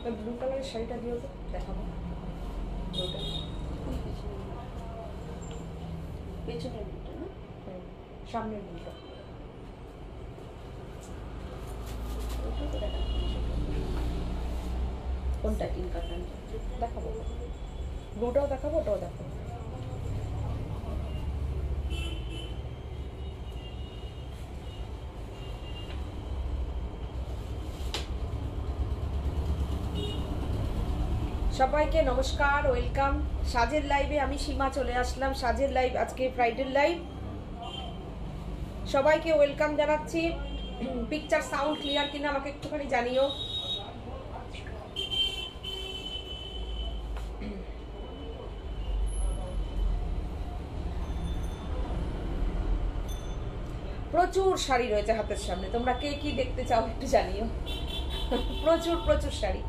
Blue কালারের শাড়িটা দিও তো, দেখাবো। ব্লুটা পেছনের ব্লুটা না, সামনের ব্লুটা। কোনটা তিন কাটার দেখাবো, ব্লুটাও দেখাবো, ওটাও দেখাবো। সবাইকে নমস্কার, ওয়েলকাম সাজের লাইভে। আমি সীমা চলে আসলাম সাজের লাইভ, আজকে ফ্রাইডের লাইভ। সবাইকে ওয়েলকাম জানাচ্ছি। পিকচার সাউন্ড ক্লিয়ার কিনা আমাকে একটুখানি জানিও। প্রচুর শাড়ি রয়েছে হাতের সামনে, তোমরা কে কি দেখতে চাও একটু জানিও। প্রচুর প্রচুর শাড়ি।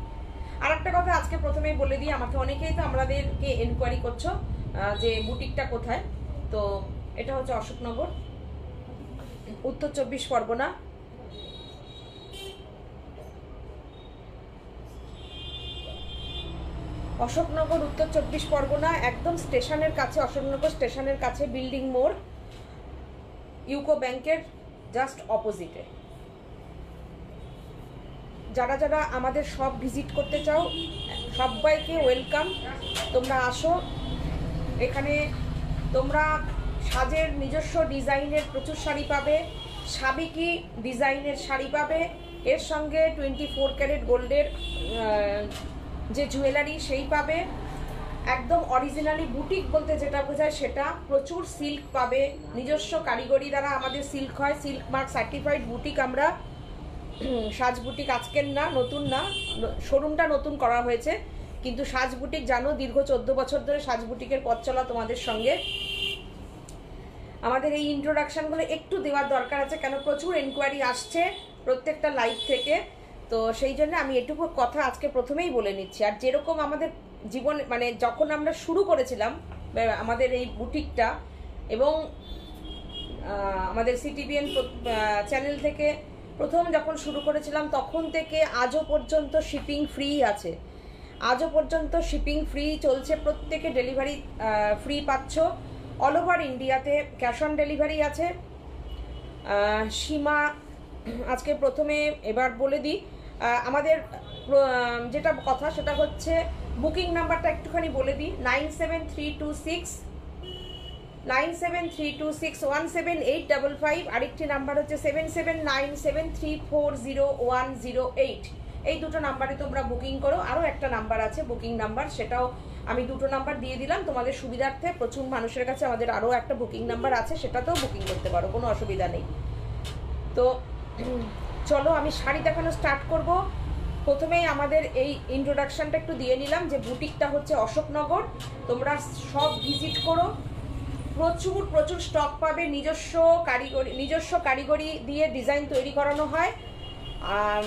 আর একটা কথা আজকে প্রথমেই বলে দিই, আমাকে অনেকেই তো আমাদেরকে এনকোয়ারি করছো যে বুটিকটা কোথায়। তো এটা হচ্ছে অশোকনগর, উত্তর 24 পরগনা। অশোকনগর, উত্তর 24 পরগনা, একদম স্টেশনের কাছে, অশোকনগর স্টেশনের কাছে, বিল্ডিং মোড়, ইউকো ব্যাংকের জাস্ট অপোজিটে। যারা যারা আমাদের সব ভিজিট করতে চাও সবাইকে ওয়েলকাম। তোমরা আসো, এখানে তোমরা সাজের নিজস্ব ডিজাইনের প্রচুর শাড়ি পাবে, সাবিকি ডিজাইনের শাড়ি পাবে, এর সঙ্গে 24 ক্যারেট গোল্ডের যে জুয়েলারি সেই পাবে। একদম অরিজিনালি বুটিক বলতে যেটা বোঝায় সেটা। প্রচুর সিল্ক পাবে, নিজস্ব কারিগরি দ্বারা আমাদের সিল্ক হয়, সিল্ক মার্ক সার্টিফাইড বুটিক আমরা। সাজ বুটিক আজকের না, নতুন না, শোরুমটা নতুন করা হয়েছে, কিন্তু সাজ বুটিক জানো দীর্ঘ 14 বছর ধরে সাজ বুটিকের পথ চলা তোমাদের সঙ্গে। আমাদের এই ইন্ট্রোডাকশনগুলো একটু দেওয়ার দরকার আছে, কেন প্রচুর এনকোয়ারি আসছে প্রত্যেকটা লাইভ থেকে। তো সেই জন্য আমি এটুকু কথা আজকে প্রথমেই বলে নিচ্ছি। আর যেরকম আমাদের জীবন, মানে যখন আমরা শুরু করেছিলাম আমাদের এই বুটিকটা, এবং আমাদের সিটিভিএন চ্যানেল থেকে প্রথম যখন শুরু করেছিলাম তখন থেকে আজও পর্যন্ত শিপিং ফ্রি আছে। আজও পর্যন্ত শিপিং ফ্রি চলছে, প্রত্যেকে ডেলিভারি ফ্রি পাচ্ছ। অল ওভার ইন্ডিয়াতে ক্যাশ অন ডেলিভারি আছে। সীমা আজকে প্রথমে এবার বলে দিই আমাদের যেটা কথা সেটা হচ্ছে বুকিং নাম্বারটা একটুখানি বলে দিই। 9732617855। আরেকটি নাম্বার হচ্ছে 7797340108। এই দুটো নাম্বারে তোমরা বুকিং করো। আরও একটা নাম্বার আছে বুকিং নাম্বার, সেটাও আমি দুটো নাম্বার দিয়ে দিলাম তোমাদের সুবিধার্থে। প্রচুর মানুষের কাছে আমাদের আরও একটা বুকিং নাম্বার আছে, সেটাতেও বুকিং করতে পারো, কোনো অসুবিধা নেই। তো চলো আমি শাড়ি দেখানো স্টার্ট করব। প্রথমেই আমাদের এই ইন্ট্রোডাকশনটা একটু দিয়ে নিলাম যে বুটিকটা হচ্ছে অশোকনগর, তোমরা সব ভিজিট করো। প্রচুর প্রচুর স্টক পাবে, নিজস্ব কারিগরি দিয়ে ডিজাইন তৈরি করানো হয়। আর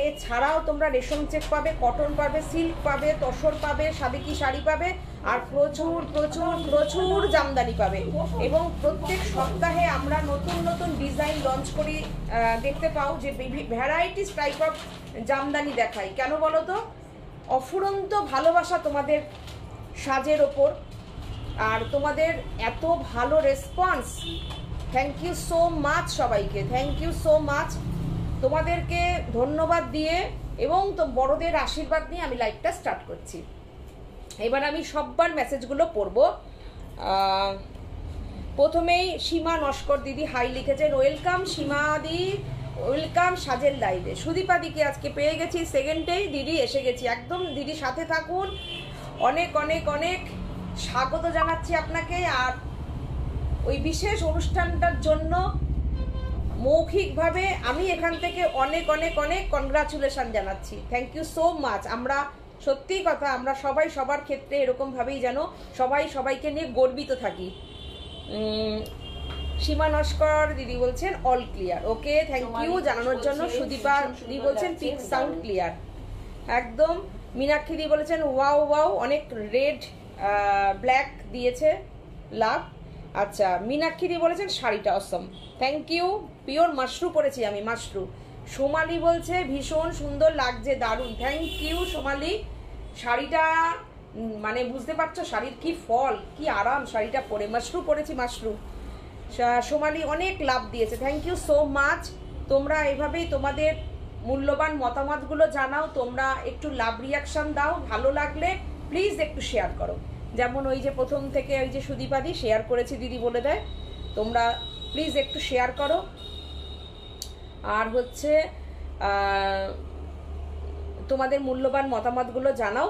এছাড়াও তোমরা রেশম চেক পাবে, কটন পাবে, সিল্ক পাবে, তসর পাবে, সাবেকি শাড়ি পাবে, আর প্রচুর প্রচুর প্রচুর জামদানি পাবে। এবং প্রত্যেক সপ্তাহে আমরা নতুন নতুন ডিজাইন লঞ্চ করি, দেখতে পাও যে ভ্যারাইটিস টাইপ অফ জামদানি দেখাই। কেন বলো তো? অফুরন্ত ভালোবাসা তোমাদের সাজের ওপর, আর তোমাদের এত ভালো response. Thank you so much সবাইকে, থ্যাংক ইউ সো মাচ। তোমাদেরকে ধন্যবাদ দিয়ে এবং তো বড়দের আশীর্বাদ নিয়ে আমি লাইভটা স্টার্ট করছি। এবার আমি সববার মেসেজগুলো পড়ব। প্রথমেই সীমা নস্কর দিদি হাই লিখেছেন, ওয়েলকাম সীমা দি, ওয়েলকাম সাজের লাইভে। সুদীপা দিকে আজকে পেয়ে গেছি, সেকেন্ডেই দিদি এসে গেছি, একদম দিদি সাথে থাকুন। অনেক অনেক অনেক স্বাগত জানাচ্ছি আপনাকে। আর ওই বিশেষ অনুষ্ঠানটার জন্য মৌখিকভাবে আমি এখান থেকে অনেক অনেক অনেক কনগ্রাচুলেশন জানাচ্ছি। Thank you so much. আমরা সত্যি কথা, আমরা সবাই সবার ক্ষেত্রে এরকমভাবেই যেন সবাই সবাইকে নিয়ে গর্বিত থাকি। সীমা নস্কর দিদি বলছেন all clear, okay thank you জানানোর জন্য। সুদীপা দিদি বলছেন পিক সাউন্ড ক্লিয়ার একদম। মীনাক্ষী দি বলেছেন ওয়াও ওয়াও, অনেক রেড ব্ল্যাক দিয়েছে, লাভ। আচ্ছা, মীনাক্ষী দি বলেছেন শাড়িটা অসম, থ্যাংক ইউ। পিওর মাশরু পরেছি আমি, মাশরু। সোমালি বলছে ভীষণ সুন্দর লাগছে, দারুণ। Thank you Somali. শাড়িটা মানে বুঝতে পারছো শাড়ির কি ফল, কি আরাম শাড়িটা পরে। মাশরু পরেছি, মাশরু। সোমালি অনেক লাভ দিয়েছে, থ্যাংক ইউ সো মাচ। তোমরা এভাবেই তোমাদের মূল্যবান মতামতগুলো জানাও, তোমরা একটু লাভ রিয়াকশন দাও, ভালো লাগলে প্লিজ একটু শেয়ার করো। যেমন ওই যে প্রথম থেকে ওই যে সুদীপাদি শেয়ার করেছি দিদি বলে দেয়, তোমরা প্লিজ একটু শেয়ার করো। আর হচ্ছে তোমাদের মূল্যবান মতামতগুলো জানাও।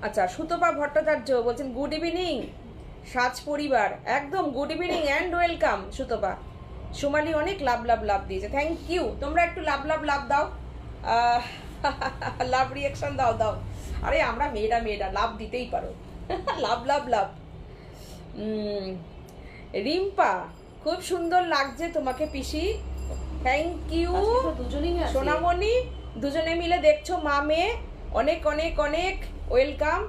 আচ্ছা, সুতপা ভট্টাচার্য বলছেন গুড ইভিনিং সাজ পরিবার, একদম good evening and welcome Sutapa. Somali অনেক লাভ লাভ লাভ দিয়েছে, থ্যাংক ইউ। তোমরা একটু লাভ লাভ লাভ দাও, লাভ রিয়াকশন দাও দাও। আরে আমরা মেয়েরা লাভ দিতেই পারো। লাভ লাভ লাভ। রিম্পা খুব সুন্দর লাগছে তোমাকে পিসি, থ্যাংক ইউ। সোনামণি দুজনে মিলে দেখছো মা মেয়ে, অনেক অনেক অনেক ওয়েলকাম।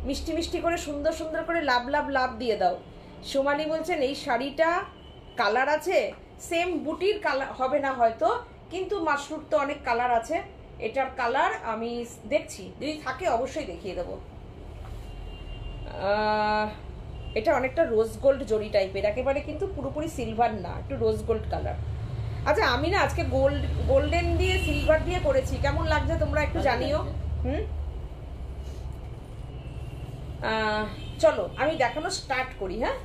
মিষ্টি মিষ্টি করে সুন্দর সুন্দর করে লাভ লাভ লাভ দিয়ে দাও। সোমালি বলছেন এই শাড়িটা কালার আছে, সেম বুটির কালার হবে না হয়তো, কিন্তু মাশরুর তো অনেক কালার আছে। এটার কালার আমি দেখছি, যদি থাকে অবশ্যই দেখিয়ে দেবো। এটা অনেকটা রোজ গোল্ড জরি টাইপের, একেবারে কিন্তু পুরোপুরি সিলভার না, একটু রোজ গোল্ড কালার। আচ্ছা আমি না আজকে গোল্ডেন দিয়ে সিলভার দিয়ে করেছি, কেমন লাগছে তোমরা একটু জানিও। চলো আমি দেখানো স্টার্ট করি। হ্যাঁ,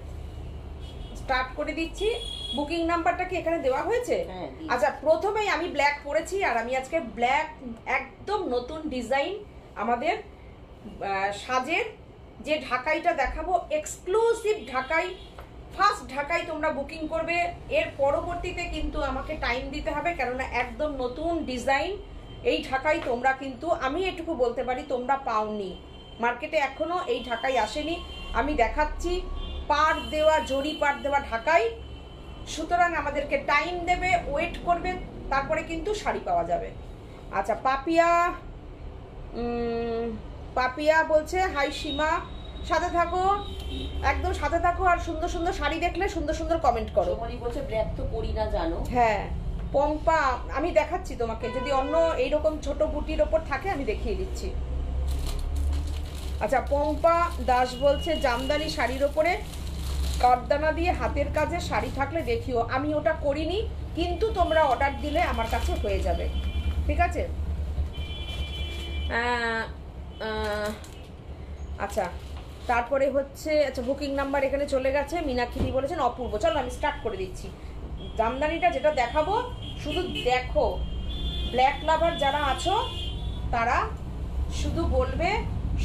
স্টার্ট করে দিচ্ছি। বুকিং নাম্বারটা কি এখানে দেওয়া হয়েছে? আচ্ছা, প্রথমেই আমি ব্ল্যাক পরেছি, আর আমি আজকে ব্ল্যাক একদম নতুন ডিজাইন আমাদের সাজের যে ঢাকাইটা দেখাবো, এক্সক্লুসিভ ঢাকাই, ফার্স্ট ঢাকাই তোমরা বুকিং করবে। এর পরবর্তীতে কিন্তু আমাকে টাইম দিতে হবে, কেননা একদম নতুন ডিজাইন এই ঢাকাই তোমরা কিন্তু, আমি এটুকু বলতে পারি, তোমরা পাওনি। মার্কেটে এখনো এই ঢাকাই আসেনি। আমি দেখাচ্ছি পাড় দেওয়া, জরি পাড় দেওয়া ঢাকাই। সুতরাং আমাদেরকে টাইম দেবে, ওয়েট করবে, তারপরে কিন্তু শাড়ি পাওয়া যাবে। আচ্ছা, পাপিয়া বলছে হাই সীমা, সাথে থাকো, একদম সাথে থাকো, আর সুন্দর সুন্দর শাড়ি দেখলে সুন্দর সুন্দর কমেন্ট করো। সোমালি বলছে ব্ল্যাক তো পরি না জানো। হ্যাঁ, পম্পা আমি দেখাচ্ছি তোমাকে, যদি অন্য এইরকম ছোট বুটির ওপর থাকে আমি দেখিয়ে দিচ্ছি। আচ্ছা, পম্পা দাস বলছে জামদানি শাড়ির ওপরে কাঠদানা দিয়ে হাতের কাজে শাড়ি থাকলে দেখিও। আমি ওটা করিনি, কিন্তু তোমরা অর্ডার দিলে আমার কাছে হয়ে যাবে, ঠিক আছে? আচ্ছা, তারপরে হচ্ছে আচ্ছা বুকিং নাম্বার এখানে চলে গেছে। মীনাক্ষী বলেছেন অপূর্ব। চলো আমি স্টার্ট করে দিচ্ছি। জামদানিটা যেটা দেখাবো শুধু দেখো, ব্ল্যাক লাভার যারা আছো তারা শুধু বলবে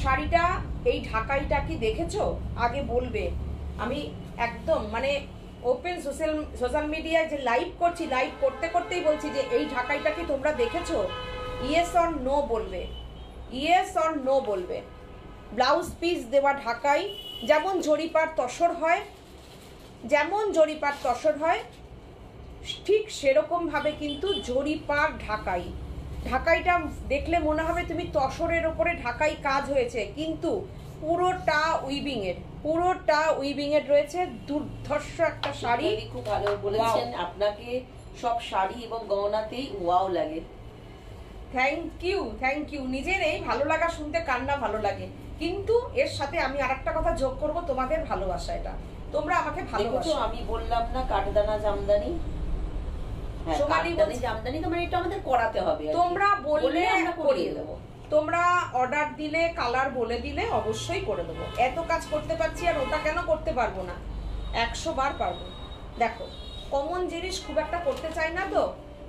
শাড়িটা এই ঢাকাইটা কি দেখেছো, আগে বলবে। আমি একদম মানে ওপেন সোশ্যাল মিডিয়ায় যে লাইভ করছি, লাইভ করতে করতেই বলছি যে এই ঢাকাইটা কি তোমরা দেখেছো, ইয়েস অর নো বলবে, ইয়েস অর নো বলবে। ব্লাউজ পিস দেওয়া ঢাকাই, যেমন জরিপার তসর হয়, যেমন জরিপার তসর হয় ঠিক সেরকম ভাবে কিন্তু জরিপার ঢাকাই। ঢাকাইটা দেখলে মনে হবে তুমি তসরের ওপরে ঢাকাই কাজ হয়েছে, কিন্তু পুরোটা উইভিং এর রয়েছে। দুর্ধর্ষ একটা শাড়ি, খুব ভালো বলেছেন। আপনাকে সব শাড়ি এবং গহনাতেই ওয়াও লাগে। Thank you. নিজের এই ভালো লাগা শুনতে কার না ভালো লাগে, কিন্তু এর সাথে আমি আরেকটা কথা যোগ করব, তোমাদের ভালোবাসা। এটা তোমরা আমাকে ভালোবাসো। আমি বললাম না কাঠদানা জামদানি, সোমালি বলছে জামদানি, তোমার এটা আমাদের করাতে হবে, তোমরা বললে আমরা করিয়ে দেবো। তোমরা অর্ডার দিলে, কালার বলে দিলে অবশ্যই করে দেবো। এত কাজ করতে পারছি আর ওটা কেন করতে পারবো না, 100 বার পারবো। দেখো, কমন জিনিস খুব একটা করতে চাই না, তো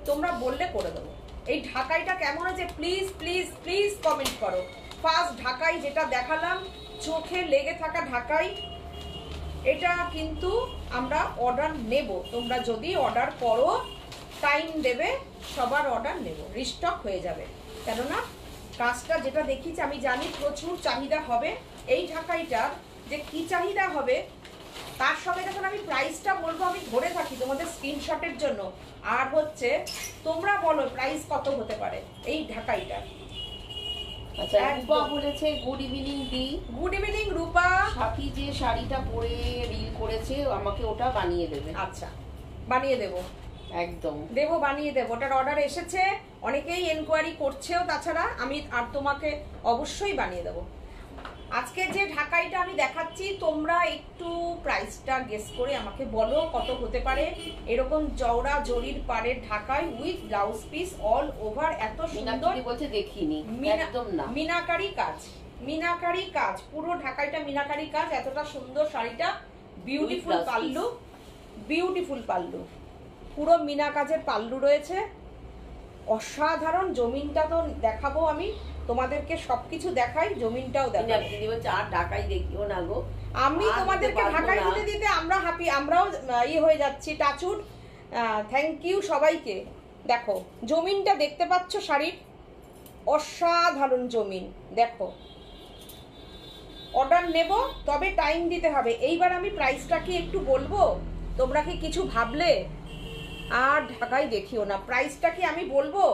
তোমরা বললে করে দেবো। এই ঢাকাইটা কেমন আছে প্লিজ প্লিজ প্লিজ কমেন্ট করো। ফার্স্ট ঢাকাই যেটা দেখালাম, চোখে লেগে থাকা ঢাকাই, এটা কিন্তু আমরা অর্ডার নেব। তোমরা যদি অর্ডার করো, টাইম দেবে, সবার অর্ডার নেব, রিস্টক হয়ে যাবে। কেননা কাজটা যেটা দেখিছি আমি জানি প্রচুর চাহিদা হবে। এই ঢাকাইটার যে কি চাহিদা হবে, তার সঙ্গে যখন আমি প্রাইসটা বলবো আমি ধরে থাকি তোমাদের স্ক্রিনশটের জন্য। আর হচ্ছে তোমরা বলো প্রাইস কত হতে পারে এই ঢাকাইটা। আচ্ছা, রূপা বলেছে গুড ইভিনিং দি। গুড ইভিনিং রূপা। সাথী যে শাড়িটা পরে রিল করেছে আমাকে ওটা বানিয়ে দেবে। আচ্ছা, বানিয়ে দেবো। একদম দেবো, বানিয়ে দেবো। ওটার অর্ডার এসেছে, অনেকেই এনকোয়ারি করছেও। তাছাড়া আমি আর তোমাকে অবশ্যই বানিয়ে দেবো। আজকে যে ঢাকাইটা আমি দেখাচ্ছি, তোমরা একটু প্রাইসটা গেস করে আমাকে বলো কত হতে পারে। এরকম চওড়া জরির পাড়ের ঢাকাই with blouse piece all over, এত সুন্দর। বলছে দেখিনি, একদম না, মিনাকারি কাজ, মিনাকারি কাজ, পুরো ঢাকাইটা মিনাকারি কাজ। এতটা সুন্দর শাড়িটা, বিউটিফুল পাল্লু, বিউটিফুল পাল্লু, পুরো মিনা কাজের পাল্লু রয়েছে, অসাধারণ। জমিনটা তো দেখাবো আমি তোমাদেরকে, সবকিছু দেখাই, জমিনটাও দেখাবো। আর ঢাকাই দেখিও না গো, আমি তোমাদেরকে ঢাকাই দিতে দিতে আমরা হ্যাপি, আমরাও হয়ে যাচ্ছি। টাচুড, থ্যাংক ইউ সবাইকে। দেখো জমিনটা দেখতে পাচ্ছ শাড়ির, অসাধারণ জমিন। দেখো অর্ডার নেব, তবে টাইম দিতে হবে। এইবার আমি প্রাইসটা কি একটু বলবো, তোমরা কি কিছু ভাবলে? আর ঢাকাই দেখিও না, প্রাইসটা কি আমি বলবো,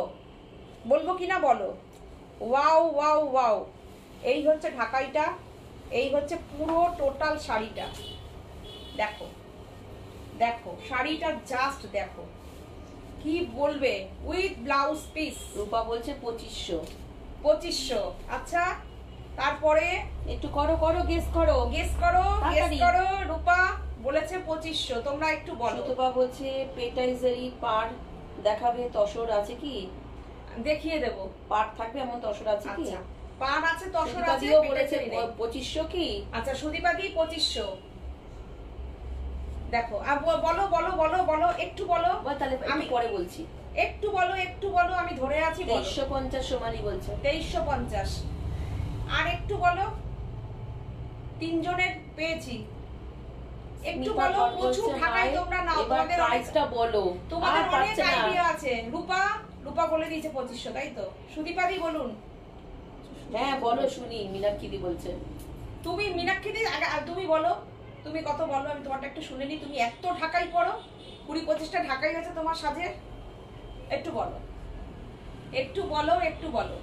বলবো কিনা বলো? ওয়াও ওয়াও ওয়াও, এই হচ্ছে ঢাকাইটা, এই হচ্ছে পুরো টোটাল শাড়িটা। দেখো দেখো শাড়িটা, জাস্ট দেখো, কি বলবে, উইথ ব্লাউজ পিস। রূপা বলছে 2500। 2500, আচ্ছা। তারপরে একটু করো করো, গেস করো, গেস করো, গেস করো। রূপা বলেছে 2500, তোমরা একটু বলো। রূপা বলছে পেটাইজারি পার দেখাবে, তসর আছে কি? দেখিয়ে দেবো, পার থাকবে এমন তসর আছে কি? আচ্ছা পান আছে, তসর আছে, বলেছে 2500 কি? আচ্ছা সুদীপাদি 2500। দেখো বলো বলো বলো বলো, একটু বলো, তাহলে আমি পরে বলছি। একটু বলো, একটু বলো, আমি ধরে আছি। 2350 সোমালি বলছে। 2350, আর একটু বলো। তিনজনের পেয়েছি, একটু বলো। প্রচুর ঢাকায় তোমরা নাও, তোমাদের প্রাইসটা বলো, তোমাদের অনেক আইডিয়া আছে। রূপা, রূপা বলে দিয়েছে 2500, তাই তো? সুদীপাদি বলুন। হ্যাঁ বলো শুনি, মীনাক্ষী বলছে। তুমি মীনাক্ষী দি, তুমি বলো, তুমি কত বলো, আমি তোমারটা একটু শুনে নি। তুমি এত ঢাকাই পড়ো, 20-25টা ঢাকাই আছে তোমার সাজের, একটু বলো, একটু বলো, একটু বলো,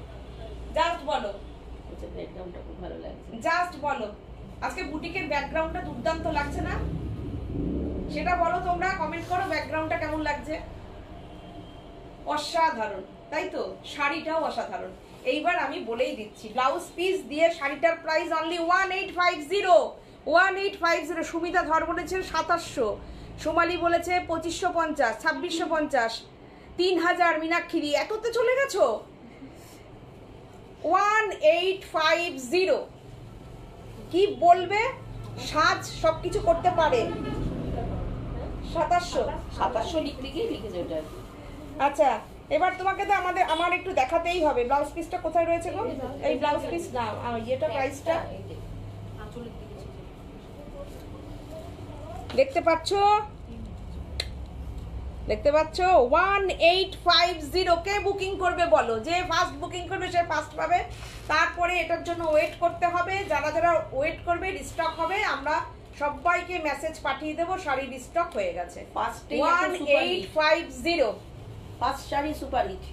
জাস্ট বলো। আচ্ছা ব্যাকগ্রাউন্ডটা খুব ভালো লাগছে, জাস্ট বলো। আজকে বুটিকের ব্যাকগ্রাউন্ডটা দুর্দান্ত লাগছে না? সেটা বলো, তোমরা কমেন্ট করো, ব্যাকগ্রাউন্ডটা কেমন লাগছে। অসাধারণ, তাই তো? শাড়িটাও অসাধারণ। এইবার আমি বলেই দিচ্ছি, ব্লাউজ পিস দিয়ে শাড়িটার প্রাইস অনলি 1850। 1850। সুমিতা ধর বলেছে 2700, সোমালি বলেছে 2550, 2650, 3000। মীনাক্ষী, এততে চলে গেছো? 1850। কি বলবে, সাজ সবকিছু করতে পারে। 2700 লিখতে গিয়ে লিখেছে ওটা। আচ্ছা এবার তোমাকে তো আমার একটু দেখাতেই হবে। ব্লাউজ পিসটা কোথায় রয়েছে গো? এই ব্লাউজ পিস না, এটা প্রাইসটা দেখতে পাচ্ছো, দেখতে পাচ্ছ? 1850। কে বুকিং করবে বলো? যে ফার্স্ট বুকিং করবে সে ফার্স্ট পাবে। তারপরে এটার জন্য ওয়েট করতে হবে। যারা যারা ওয়েট করবে, রিস্টক হবে। আমরা সবাইকে মেসেজ পাঠিয়ে দেবো, শাড়ি রিস্টক হয়ে গেছে। 1850। First sari super hit.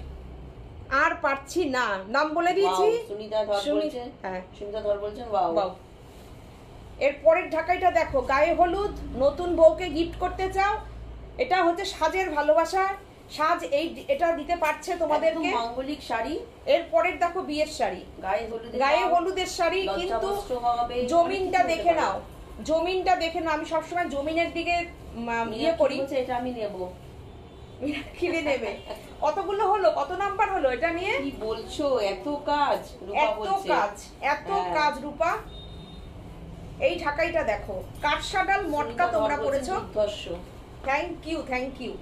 আর পারছি না, নাম বলে দিয়েছি। সুনিতা ধর বলছে, হ্যাঁ সুনিতা ধর বলছেন ওয়াও। এর পরের ঢাকাইটা দেখো, গায়ে হলুদ, নতুন বউকে গিফট করতে চাও, এটা হচ্ছে সাজের ভালোবাসা। সাজ এটা দিতে পারছে তোমাদেরকে, মাঙ্গলিক শাড়ি। এর পরের দেখো বিয়ের শাড়ি, গায়ে হলুদের শাড়ি। কিন্তু জমিনটা দেখে নাও, জমিনটা দেখে নাও। আমি সবসময় জমিনের দিকে ইয়ে করি। এটা আমি নেব, কিনে নেবে। কতগুলো হলো, কত নাম্বার হলো এটা নিয়ে? কি বলছো, এত কাজ, এত কাজ, এত কাজ। রূপা এই ঢাকাইটা দেখো, কাঠসাডাল মটকা তোমরা পড়েছো। Thank you, thank you.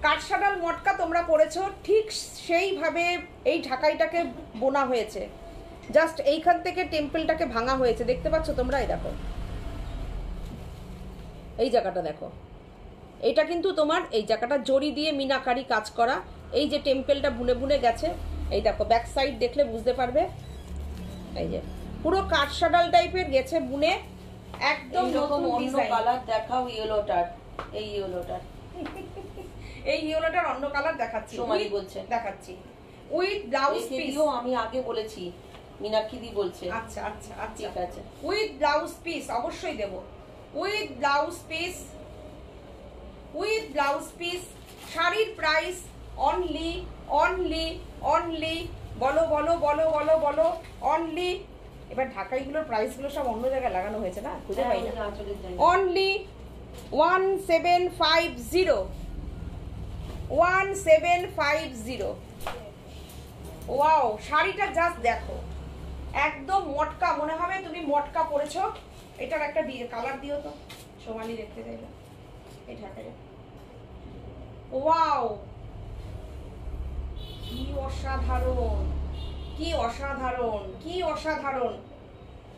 কাঠসাডাল মটকা তোমরা পড়েছো, ঠিক সেইভাবে এই ঢাকাইটাকে বোনা হয়েছে। জাস্ট এইখান থেকে টেম্পলটাকে ভাঙা হয়েছে, দেখতে পাচ্ছ তোমরা? এই দেখো, এই জায়গাটা দেখো, এটা কিন্তু তোমার এই জায়গাটা জড়ি দিয়ে মিনাকারি কাজ করা। এই যে টেম্পলটা বুনে বুনে গেছে, এই দেখো ব্যাক সাইড দেখলে বুঝতে পারবে। এই যে পুরো কাঠসাডাল টাইপের গেছে বুনে, একদম নতুন ডিজাইন। কালার দেখাও ইয়েলোটার, এই ইয়েলোটার, এই ইয়েলোটার অন্য কালার দেখাচ্ছি। সোমালি বলছে দেখাচ্ছি উইথ ব্লাউজ পিস। আমি আগে বলেছি, মীনাক্ষী দি বলছে। আচ্ছা আচ্ছা আচ্ছা, ঠিক আছে। উইথ ব্লাউজ পিস অবশ্যই দেব, with blouse piece, with blouse piece. শাড়ির প্রাইস অনলি অনলি অনলি বলো বলো বলো বলো বলো অনলি, এবার ঢাকাইগুলোর প্রাইসগুলো সব অন্য জায়গায় লাগানো হয়েছে না, খুঁজে পাই না। অনলি 1750, 1750। ওয়াও, শাড়িটা জাস্ট দেখো, একদম মটকা, মনে হবে তুমি মটকা পরেছো। এটার একটা দিয়ে কালার দিও তো, সোমালি দেখতে চাইবে এই ঢাকায়। ওয়াও, কি অসাধারণ, কি অসাধারণ, কি অসাধারণ।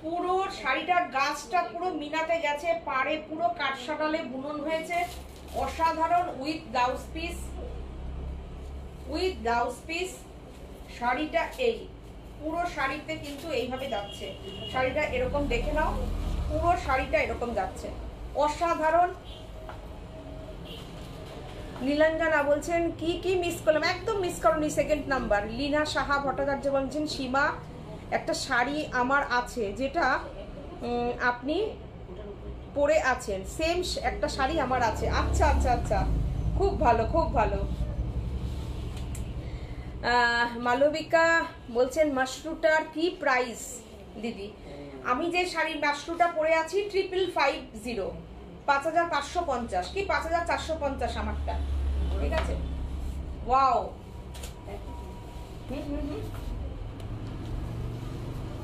পুরো শাড়িটার গাছটা পুরো মিনাতে গেছে, পাড়ে পুরো কাঠসাটালে বুনন হয়েছে, অসাধারণ। With blouse piece, with blouse piece. শাড়িটা এই পুরো শাড়িতে কিন্তু এইভাবে যাচ্ছে, শাড়িটা এরকম দেখে নাও, পুরো শাড়িটা এরকম যাচ্ছে, অসাধারণ। নীলাঞ্জনা বলছেন কি কি মিস করলাম, একদম মিস করনি। সেকেন্ড নাম্বার লীনা সাহা ভট্টাচার্য বলছেন সীমা একটা শাড়ি আমার আছে যেটা আপনি পরে আছেন, সেম একটা শাড়ি আমার আছে। আচ্ছা আচ্ছা আচ্ছা, খুব ভালো খুব ভালো। মালবিকা বলছেন মাশরুটার কি প্রাইস দিদি? আমি যে শাড়ির মাশরুটা পরে আছি 5550, 5550 কি 5450 আমারটা, ঠিক আছে। ওয়াও,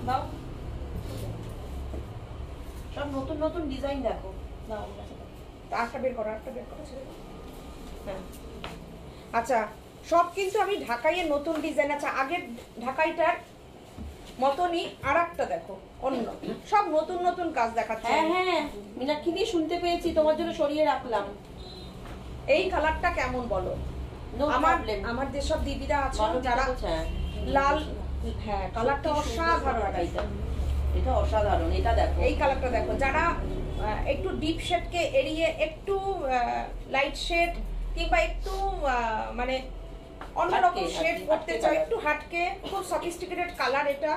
দাও সব নতুন নতুন ডিজাইন দেখো। দাও আটটা বের করো, আটটা বের করো, ছেড়ে দাও। হ্যাঁ আচ্ছা, সব কিন্তু আমি ঢাকাইয়ের নতুন ডিজাইন আছে, আগের ঢাকাইটার মতনই আর একটা দেখো অন্য, সব নতুন নতুন কাজ দেখাচ্ছে। হ্যাঁ হ্যাঁ, মীনাক্ষী দিয়ে শুনতে পেয়েছি, তোমার জন্য সরিয়ে রাখলাম। এই কালারটা কেমন বলো? আমার আমার যেসব দিদিরা আছে যারা লাল, হ্যাঁ কালারটা অসাধারণ, এটা অসাধারণ। এটা দেখো, এই কালারটা দেখো, যারা একটু ডিপ শেডকে এড়িয়ে একটু লাইট শেড কিংবা একটু মানে অন্যরকম শেড করতে চাও, একটু হাটকে, খুব সফিস্টিকেটেড কালার। এটা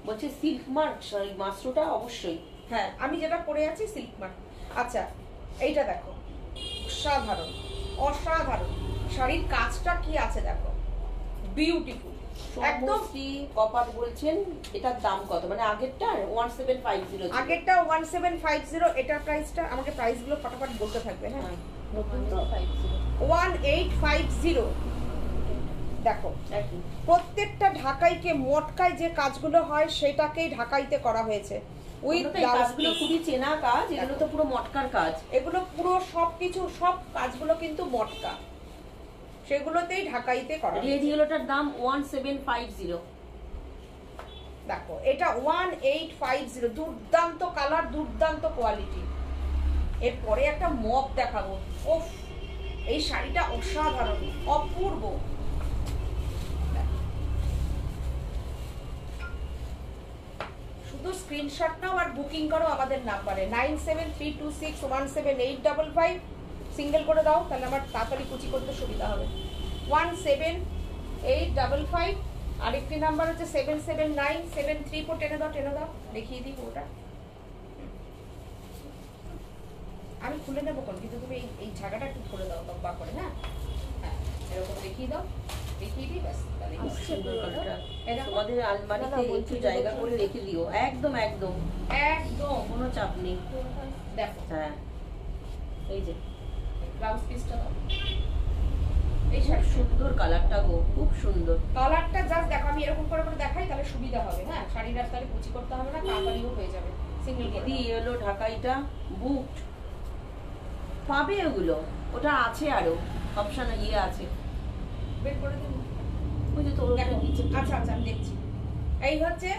বলছে সিল্ক মার্ক মাশরুটা অবশ্যই। হ্যাঁ আমি যেটা পরে আছি সিল্ক মার্ক। আচ্ছা এইটা দেখো, অসাধারণ অসাধারণ। শাড়ির কাজটা কি আছে দেখো, বিউটিফুল একদম। কপার বলছেন এটার দাম কত, মানে আগেরটা 1750, আগেরটা 1750, এটার প্রাইসটা আমাকে প্রাইসগুলো ফটাফট বলতে থাকবে। হ্যাঁ নতুন তো 1850। দেখো প্রত্যেকটা ঢাকাইকে মটকায় যে কাজগুলো হয় সেটাকেই ঢাকাইতে করা হয়েছে, উইথ কাজগুলো খুবই চেনা কাজ, এগুলো তো পুরো মটকার কাজ। এগুলো পুরো সবকিছু, সব কাজগুলো কিন্তু মটকা, সেগুলোতেই ঢাকাইতে করা। রেড ইয়েলোটার দাম 1750। দেখো এটা 1850, দুর্দান্ত কালার, দুর্দান্ত কোয়ালিটি। এরপরে একটা মপ দেখাবো, ওফ এই শাড়িটা অসাধারণ, অপূর্ব। শুধু স্ক্রিনশট নাও আর বুকিং করো আমাদের নাম্বারে 9732617855, সিঙ্গেল করে দাও, তাহলে আমার তাড়াতাড়ি কুচি করতে সুবিধা হবে। 17855, আরেকটি নাম্বার হচ্ছে 779734। টেনে দাও টেনে দাও, দেখিয়ে দিই ওটা। আমি খুলে নেবো কোন, কিন্তু তুমি এই জায়গাটা একটু খুলে দাও লম্বা করে। হ্যাঁ হ্যাঁ এরকম দেখিয়ে দাও, দেখিয়ে দিই ব্যাস। তোমাদের আলমারিতে একটু জায়গা করে রেখে দিও, একদম একদম একদম কোনো চাপ নেই। দেখো হ্যাঁ এই যে ব্লাউজ পিসটা দাও, এই খুব সুন্দর কালারটা গো, খুব সুন্দর কালারটা। জাস্ট দেখো আমি এরকম করে করে দেখাই, তাহলে সুবিধা হবে। হ্যাঁ শাড়ির তাহলে কুচি করতে হবে না, তাড়াতাড়িও হয়ে যাবে। সিঙ্গেল করে দিদি এলো ঢাকাইটা বুক পাবে, ওগুলো ওটা আছে, আরো অপশন ইয়ে আছে, বের করে দিন। ওই যে তোর নিচে। আচ্ছা আচ্ছা আমি দেখছি। এই হচ্ছে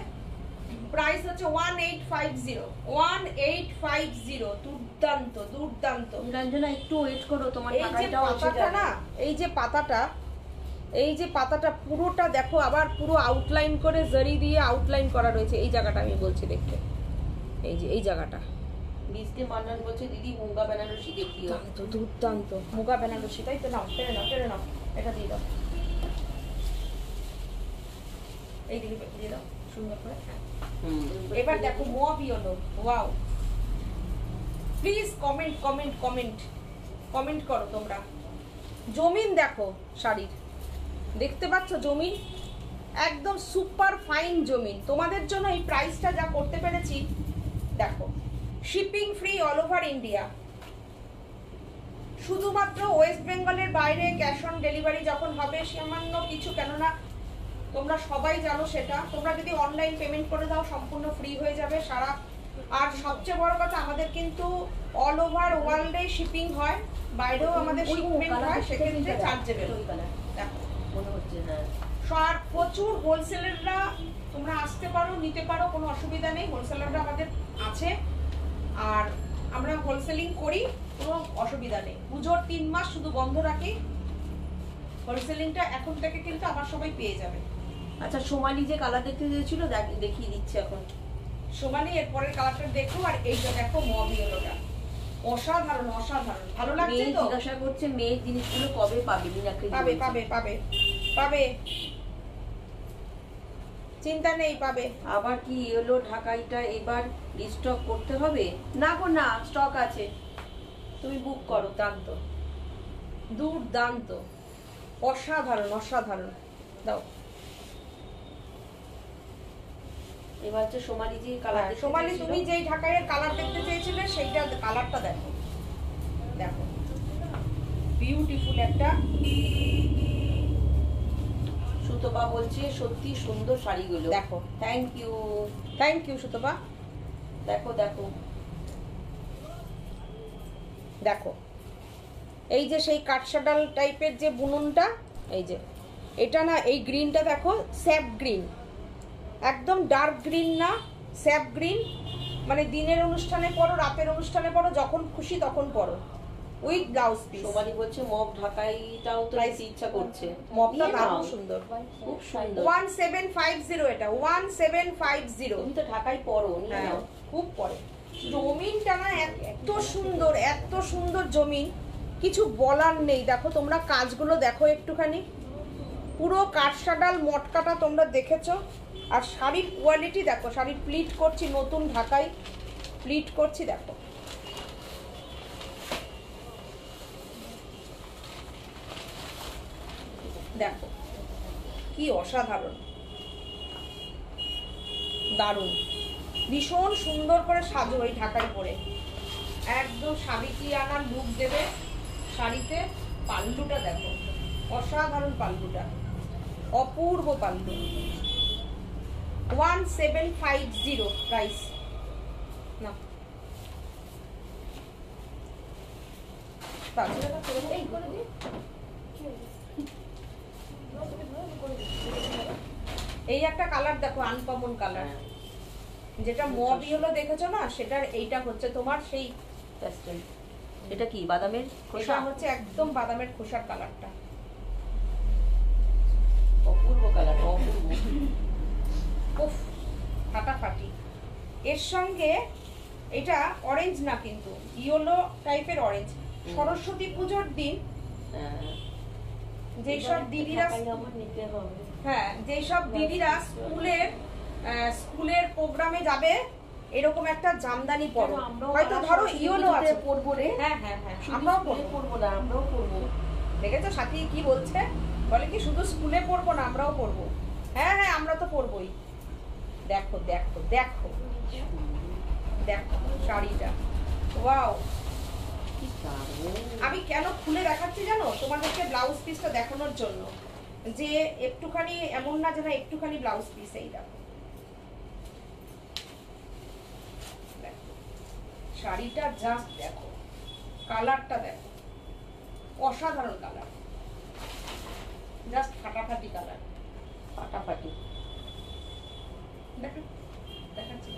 প্রাইস হচ্ছে 1850, 1850, দুর্দান্ত দুর্দান্ত। রঞ্জনা একটু ওয়েট করো, তোমার এই যে টাকাটাও এসে পাতাটা যাবে না, এই যে পাতাটা, এই যে পাতাটা পুরোটা দেখো, আবার পুরো আউটলাইন করে জরি দিয়ে আউটলাইন করা রয়েছে। এই জায়গাটা আমি বলছি দেখতে, এই যে এই জায়গাটা। বিজলি মান্নান বলছে দিদি মুগা বেনারসি দেখিও। দুর্দান্ত মুগা বেনারসি, তাই তো? নাও টেনে নাও টেনে নাও, এটা দিয়ে দাও, এই দিকে দিয়ে দাও সুন্দর করে। হ্যাঁ এবার দেখো মবই হলো। Wow, please comment comment comment comment করো তোমরা, জমিন দেখো শাড়ির, দেখতে পাচ্ছ জমিন, একদম সুপার ফাইন জমিন। তোমাদের জন্য এই প্রাইসটা যা করতে পেরেছি দেখো, shipping free all over India. শুধুমাত্র ওয়েস্ট বেঙ্গলের বাইরে ক্যাশ অন ডেলিভারি যখন হবে সামান্য কিছু, কেননা তোমরা সবাই জানো সেটা, তোমরা যদি অনলাইন পেমেন্ট করে দাও সম্পূর্ণ ফ্রি হয়ে যাবে সারা। আর সবচেয়ে বড় কথা, আমাদের কিন্তু অল ওভার ওয়ার্ল্ডে শিপিং হয়, বাইরেও আমাদের শিপমেন্ট হয়, সেক্ষেত্রে চার্জেবল। দেখো মনে হচ্ছে হ্যাঁ। আর প্রচুর হোলসেলাররা তোমরা আসতে পারো, নিতে পারো, কোনো অসুবিধা নেই। হোলসেলাররা আমাদের আছে, আর আমরা হোলসেলিং করি, কোনো অসুবিধা নেই। পুজোর 3 মাস শুধু বন্ধ রাখি, হোলসেলিংটা এখন থেকে কিন্তু আবার সবাই পেয়ে যাবে। আচ্ছা, সোমালি যে কালার দেখতে চেয়েছিল দেখিয়ে দিচ্ছে এখন। সোমালি এরপরের কালারটা দেখো, আর এইটা দেখো মব ইয়েলোটা, অসাধারণ অসাধারণ, ভালো লাগছে তো? জিজ্ঞাসা করছে মেয়ের জিনিসগুলো কবে পাবে? পাবে পাবে পাবে পাবে, চিন্তা নেই, পাবে। আবার কি ইয়েলো ঢাকাইটা এবার রিস্টক করতে হবে? না গো না, স্টক আছে, তুমি বুক করো। দুর্দান্ত দুর্দান্ত, অসাধারণ অসাধারণ, দাও। এবার হচ্ছে সোমালি যে কালার, সোমালি তুমি যেই ঢাকাইয়ের কালার দেখতে চেয়েছিলে সেইটা কালারটা দেখো, দেখো বিউটিফুল একটা। সুতপা বলছে সত্যি সুন্দর শাড়িগুলো, দেখো। Thank you, thank you Sutapa. দেখো দেখো দেখো, এই যে সেই কাঠসাডাল টাইপের যে বুননটা, এই যে এটা না, এই গ্রিনটা দেখো, স্যাপ গ্রিন, একদম ডার্ক গ্রিন না, স্যাপ গ্রিন। মানে দিনের অনুষ্ঠানে পরো, রাতের অনুষ্ঠানে পরো, যখন খুশি তখন পরো, উইথ ব্লাউজ পিস। সোমালি বলছে মব ঢাকাইটাও তো নিতে ইচ্ছা করছে। মবটা দারুণ সুন্দর, খুব সুন্দর। 1750 এটা, 1750। তুমি তো ঢাকাই পরো, নিয়ে নাও। খুব পরে। জমিনটা না এত সুন্দর, এত সুন্দর জমিন, কিছু বলার নেই। দেখো তোমরা কাজগুলো দেখো একটুখানি, পুরো কাঠসাডাল মটকাটা তোমরা দেখেছো। আর শাড়ির কোয়ালিটি দেখো, শাড়ির প্লিট করছি, নতুন ঢাকাই প্লিট করছি, দেখো। দেখো কি অসাধারণ, দারুণ, ভীষণ সুন্দর করে সাজো এই ঢাকাই পরে, একদম সাবিত্রিয়ানা লুক দেবে শাড়িতে। পাল্লুটা দেখো, অসাধারণ পাল্লুটা, অপূর্ব পাল্লু। 1750 প্রাইস। না এই একটা কালার দেখো, আনকমন কালার, যেটা মব ইয়েলো দেখেছো না, সেটার এইটা হচ্ছে তোমার সেই প্যাস্টেল। এটা কি বাদামের খোসা? এটা হচ্ছে একদম বাদামের খোসার কালারটা, অপূর্ব কালার, অপূর্ব। উফ ফাটাফাটি। এর সঙ্গে এটা অরেঞ্জ না, কিন্তু ইয়েলো টাইপের অরেঞ্জ। সরস্বতী পুজোর দিন যেসব দিদিরা, নিতে হবে, হ্যাঁ যেসব দিদিরা স্কুলের প্রোগ্রামে যাবে, এরকম একটা জামদানি পরো। হয়তো ধরো ইয়েলো আছে, পরবো রে। হ্যাঁ হ্যাঁ হ্যাঁ, আমরাও পরবো না, আমরাও পরবো। দেখেছো সাথী কি বলছে, বলে কি শুধু স্কুলে পড়বো না, আমরাও পড়বো। হ্যাঁ হ্যাঁ, আমরা তো পড়বোই। দেখো দেখো দেখো দেখো শাড়িটা, ওয়াও। আমি কেন খুলে দেখাচ্ছি জানো, তোমাদেরকে ব্লাউজ পিসটা দেখানোর জন্য, যে একটুখানি এমন না যে না একটুখানি ব্লাউজ পিস। এই দেখো শাড়িটা, জাস্ট দেখো কালারটা, দেখো অসাধারণ কালার, জাস্ট ফাটাফাটি কালার, ফাটাফাটি। দেখো দেখাচ্ছি।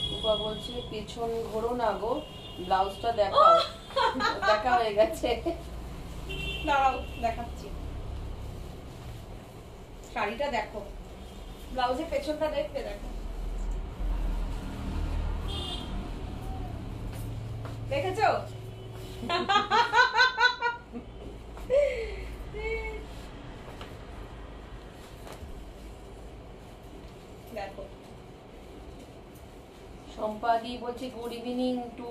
রূপা বলছে পেছন ঘোরো না গো, ব্লাউজটা দেখাও। দেখা হয়ে গেছে, দাঁড়াও দেখাচ্ছি। শাড়িটা দেখো, ব্লাউজের পেছনটা দেখতে, দেখো দেখেছো? দেখো সম্পাদি বলছে good evening to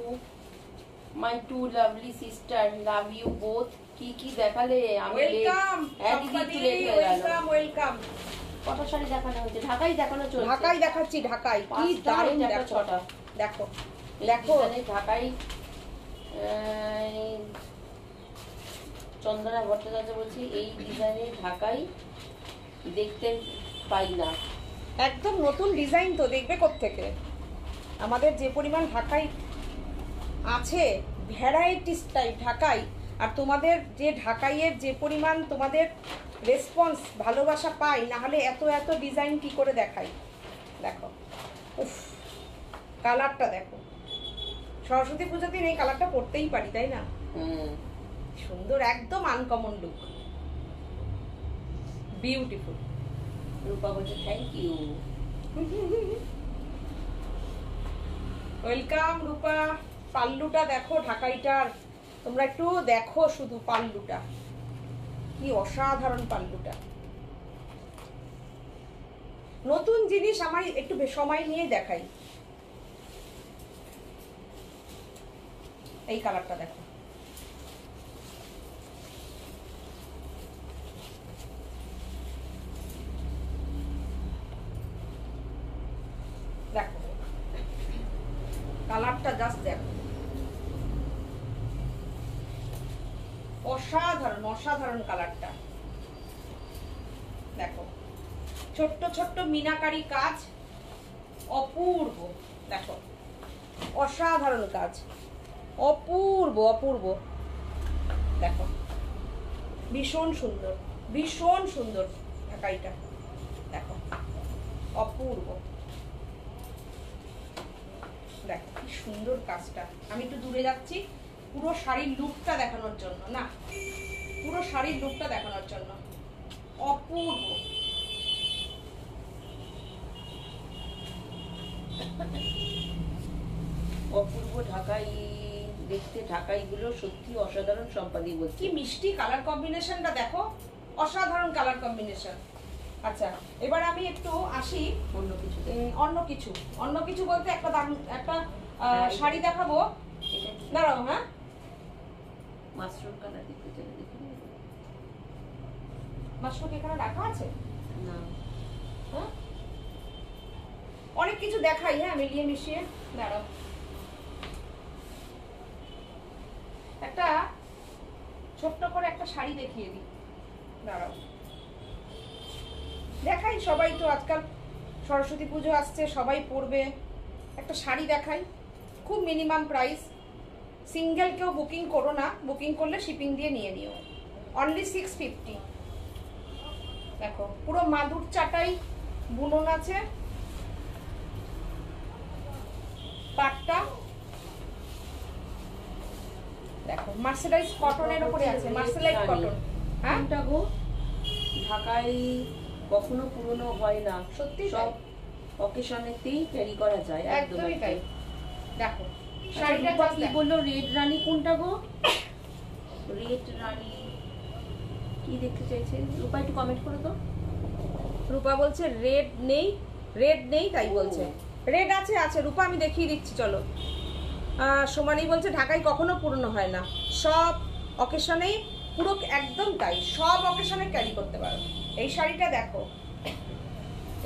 my two lovely sister, love you both. কি কি দেখালে, আমি ওয়েলকাম দিদি একটু লেট হয়ে গেল। Welcome welcome. কটা শাড়ি দেখানো হয়েছে? ঢাকাই দেখানো চলছে। ঢাকাই দেখাচ্ছি, ঢাকাই। কি দারুণ দেখো। ছটা দেখো দেখো ঢাকাই। চন্দনা ভট্টাচার্য বলছি, এই ডিজাইনে ঢাকাই দেখতে পাই না। একদম নতুন ডিজাইন তো, দেখবে কোত্থেকে? আমাদের যে পরিমাণ ঢাকাই আছে, ভ্যারাইটিস টাইপ ঢাকাই, আর তোমাদের যে ঢাকাইয়ের যে পরিমাণ তোমাদের রেসপন্স, ভালোবাসা পাই, না হলে এত এত ডিজাইন কি করে দেখাই। দেখো, উফ, কালারটা দেখো। সরস্বতী পুজোর দিন এই কালারটা পরতেই পারি, তাই না? সুন্দর, একদম আনকমন লুক, বিউটিফুল। রূপা বলছে থ্যাংক ইউ। ওয়েলকাম রূপা। পাল্লুটা দেখো ঢাকাইটার, তোমরা একটু দেখো শুধু পাল্লুটা, কি অসাধারণ পাল্লুটা। নতুন জিনিস আমার একটু সময় নিয়ে দেখাই। এই কালারটা দেখো, দেখো কালারটা, জাস্ট দেখো, অসাধারণ অসাধারণ কালারটা। দেখো ছোট্ট ছোট্ট মিনাকারি কাজ, অপূর্ব। দেখো অসাধারণ কাজ, অপূর্ব অপূর্ব। দেখো ভীষণ সুন্দর, ভীষণ সুন্দর ঢাকাইটা। দেখো অপূর্ব। দেখো কি সুন্দর কাজটা। আমি একটু দূরে যাচ্ছি পুরো শাড়ির লুকটা দেখানোর জন্য, না পুরো শাড়ির লুকটা দেখানোর জন্য। অপূর্ব। অপূর্ব ঢাকাই দেখতে, ঢাকাই গুলো সত্যি অসাধারণ। সম্পাদি বলছি কি মিষ্টি কালার কম্বিনেশনটা দেখো, অসাধারণ কালার কম্বিনেশন। আচ্ছা এবার আমি একটু আসি অন্য কিছু। অন্য কিছু বলতে একটা শাড়ি দেখাবো। দাঁড়াও, হ্যাঁ মাশরুম কালার দেখতে চলে, দেখি মাশরুম এখানে রাখা আছে না। হ্যাঁ অনেক কিছু দেখাই, হ্যাঁ মিলিয়ে মিশিয়ে। দাঁড়াও, একটা ছোট্ট করে একটা শাড়ি দেখিয়ে দিই। দাঁড়াও দেখাই, সবাই তো আজকাল সরস্বতী পুজো আসছে, সবাই পরবে। একটা শাড়ি দেখাই, খুব মিনিমাম প্রাইস। সিঙ্গেল কেউ বুকিং করো না, বুকিং করলে শিপিং দিয়ে নিয়ে নিও। অনলি 650। দেখো পুরো মাদুর চাটাই বুনন আছে, পাটটা দেখো মার্সেলাইজ কটনের উপরে আছে, মার্সেলাইজ কটন। হ্যাঁ কোনটা গো? ঢাকাই কখনো পুরনো হয় না, সত্যি সব অকেশনেতেই ক্যারি করা যায়। একদমই তাই। দেখো শাড়িটা শাড়িটা কি বললো? রেড রানী কোনটা গো? রেড রানী কি দেখতে চাইছে? রূপা একটু কমেন্ট করো তো। রূপা বলছে রেড নেই, রেড নেই তাই বলছে। রেড আছে, আছে রূপা, আমি দেখিয়ে দিচ্ছি চলো। সোমালি বলছে ঢাকায় কখনো পুরনো হয় না, সব অকেশনেই পুরো, একদম তাই, সব অকেশনে ক্যারি করতে পারো। এই শাড়িটা দেখো,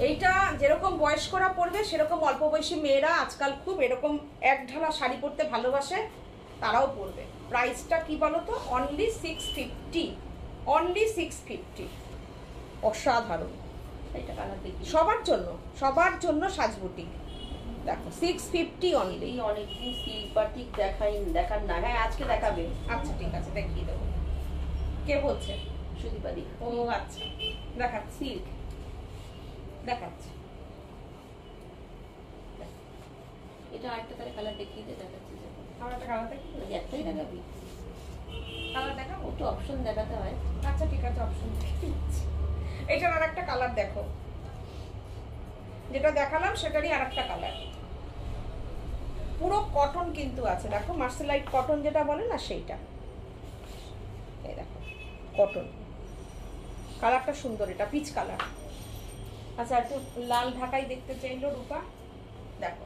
এইটা যেরকম বয়স্করা পরবে সেরকম অল্প বয়সী মেয়েরা আজকাল খুব এরকম এক ঢালা শাড়ি পরতে ভালোবাসে, তারাও পরবে। প্রাইসটা কি বলো তো? Only 650, only 650। অসাধারণ। এটা কালার দেখি। সবার জন্য সাজবুটি। দেখো 650 অনলি। এই অনেকদিন সিল্ক বাটিক দেখান না। হ্যাঁ আজকে দেখাবে। আচ্ছা ঠিক আছে, দেখিয়ে দেবো। কে বলছে? সুদীপাদি। ও আচ্ছা, দেখাচ্ছি, সিল্ক দেখাচ্ছি। এটা আরেকটা তাহলে কালার দেখিয়ে দে, দেখাচ্ছি। আমার একটা কালার দেখি, একটাই দেখাবি? কালার দেখাবো তো অপশন দেখাতে হয়। আচ্ছা ঠিক আছে, অপশন দেখিয়ে দিচ্ছি। এটার আর একটা কালার দেখো, যেটা দেখালাম সেটারই আর একটা কালার। পুরো কটন কিন্তু আছে, দেখো মার্সেলাইট কটন যেটা বলে না সেইটা। এই দেখো কটন, কালারটা সুন্দর, এটা পিচ কালার। আচ্ছা একটু লাল ঢাকাই দেখতে চাইলো রূপা, দেখো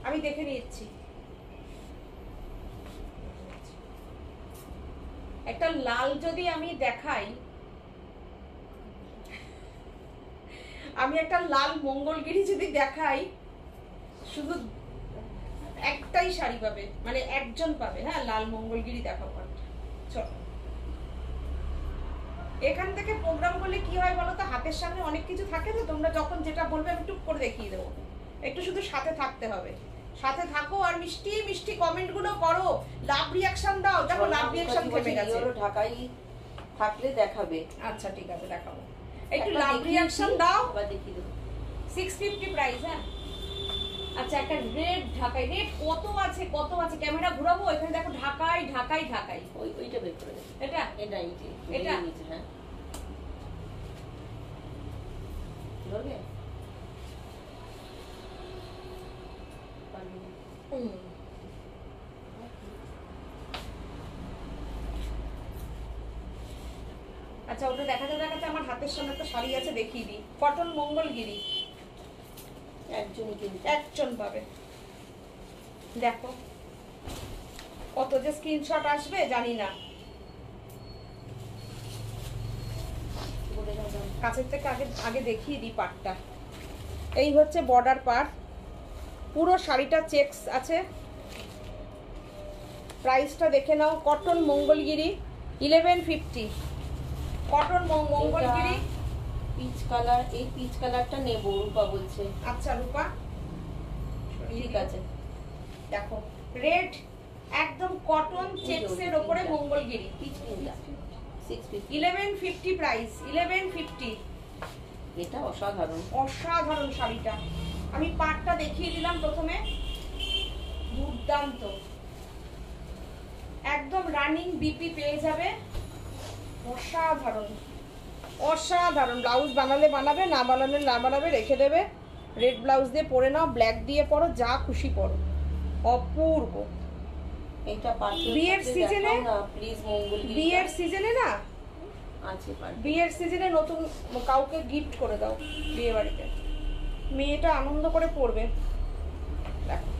আমি দেখে নিচ্ছি। একটা লাল যদি আমি দেখাই, আমি একটা লাল মঙ্গলগিরি যদি দেখাই, শুধু একটাই শাড়ি পাবে, মানে একজন পাবে। হ্যাঁ, লাল মঙ্গলগিরি দেখাবো। চলো, এখান থেকে প্রোগ্রাম করলে কি হয় বলো তো, হাতের সামনে অনেক কিছু থাকে, তো তোমরা যখন যেটা বলবে আমি টুক করে দেখিয়ে দেবো। একটু শুধু সাথে থাকতে হবে, সাথে থাকো আর মিষ্টি মিষ্টি কমেন্ট গুলো করো, লাভ রিয়াকশন দাও। দেখো লাভ রিয়াকশন থেমে গেছে। ঢাকাই থাকলে দেখাবে। আচ্ছা ঠিক আছে, দেখাবো। একটু লাভ রিয়াকশন দাও, আবার দেখিয়ে দেবো। 650 প্রাইস। হ্যাঁ, আচ্ছা একটা রেড ঢাকাই, রেড কত আছে কত আছে, ক্যামেরা ঘোরাবো, এখানে দেখো ঢাকাই ঢাকাই ঢাকাই। ওইটা বের করে দেবো। এটা এটা এটা হ্যাঁ, ধরবে? আচ্ছা, ওটা দেখাতে দেখাতে আমার হাতের সামনে একটা শাড়ি আছে, দেখিয়ে দিই। কটন মঙ্গলগিরি, একজন পাবে। দেখো কত যে স্ক্রিনশট আসবে জানি না। কাছের থেকে আগে আগে দেখিয়ে দিই পাটটা। এই হচ্ছে বর্ডার পার্ট, পুরো শাড়িটা চেকস আছে। প্রাইসটা দেখে নাও। Cotton Mangalagiri 1150, cotton Mangalagiri. Peach colour, এই পিচ কালারটা নেবো, রূপা বলছে। আচ্ছা রূপা, ঠিক আছে। দেখো রেড একদম কটন চেকসের উপরে মঙ্গলগিরি, পিচ পিনটা 650, 1150 প্রাইস, 1150। এটা অসাধারণ, অসাধারণ শাড়িটা। আমি পাটটা দেখিয়ে দিলাম প্রথমে, দুর্দান্ত, একদম রানিং বিপি পেয়ে যাবে। অসাধারণ অসাধারণ। ব্লাউজ বানালে বানাবে, না বানালে না বানাবে, রেখে দেবে। রেড ব্লাউজ দিয়ে পরে নাও, ব্ল্যাক দিয়ে পরো, যা খুশি পরো, অপূর্ব। এটা বিয়ের সিজনে না প্লিজ, মঙ্গলগিরি বিয়ের সিজনে না আছে, বিয়ের সিজনে নতুন কাউকে গিফট করে দাও, বিয়ে বাড়িতে মেয়েটা আনন্দ করে পরবে। দেখো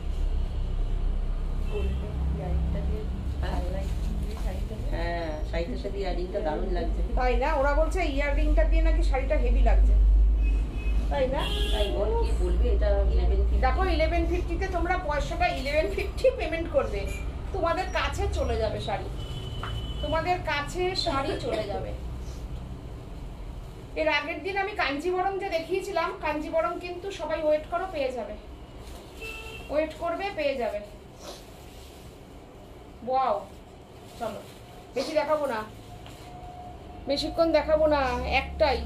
হ্যাঁ, শাড়িটার সাথে ইয়ারিংটা দারুণ লাগছে। তাই না? ওরা বলছে ইয়াররিংটা দিয়ে নাকি শাড়িটা হেভি লাগছে, তাই না? তাই বল, কি বলবে? এটা 1150। দেখো 1150 তে তোমরা পয়সাটা 1150 পেমেন্ট করবে, তোমাদের কাছে চলে যাবে শাড়ি, তোমাদের কাছে শাড়ি চলে যাবে। এর আগের দিন আমি কাঞ্জিবরম যে দেখিয়েছিলাম, কাঞ্জিবরম কিন্তু সবাই ওয়েট করো, পেয়ে যাবে, ওয়েট করবে, পেয়ে যাবে। ওয়াও, চলো বেশি দেখাবো না, বেশিক্ষণ দেখাবো না, একটাই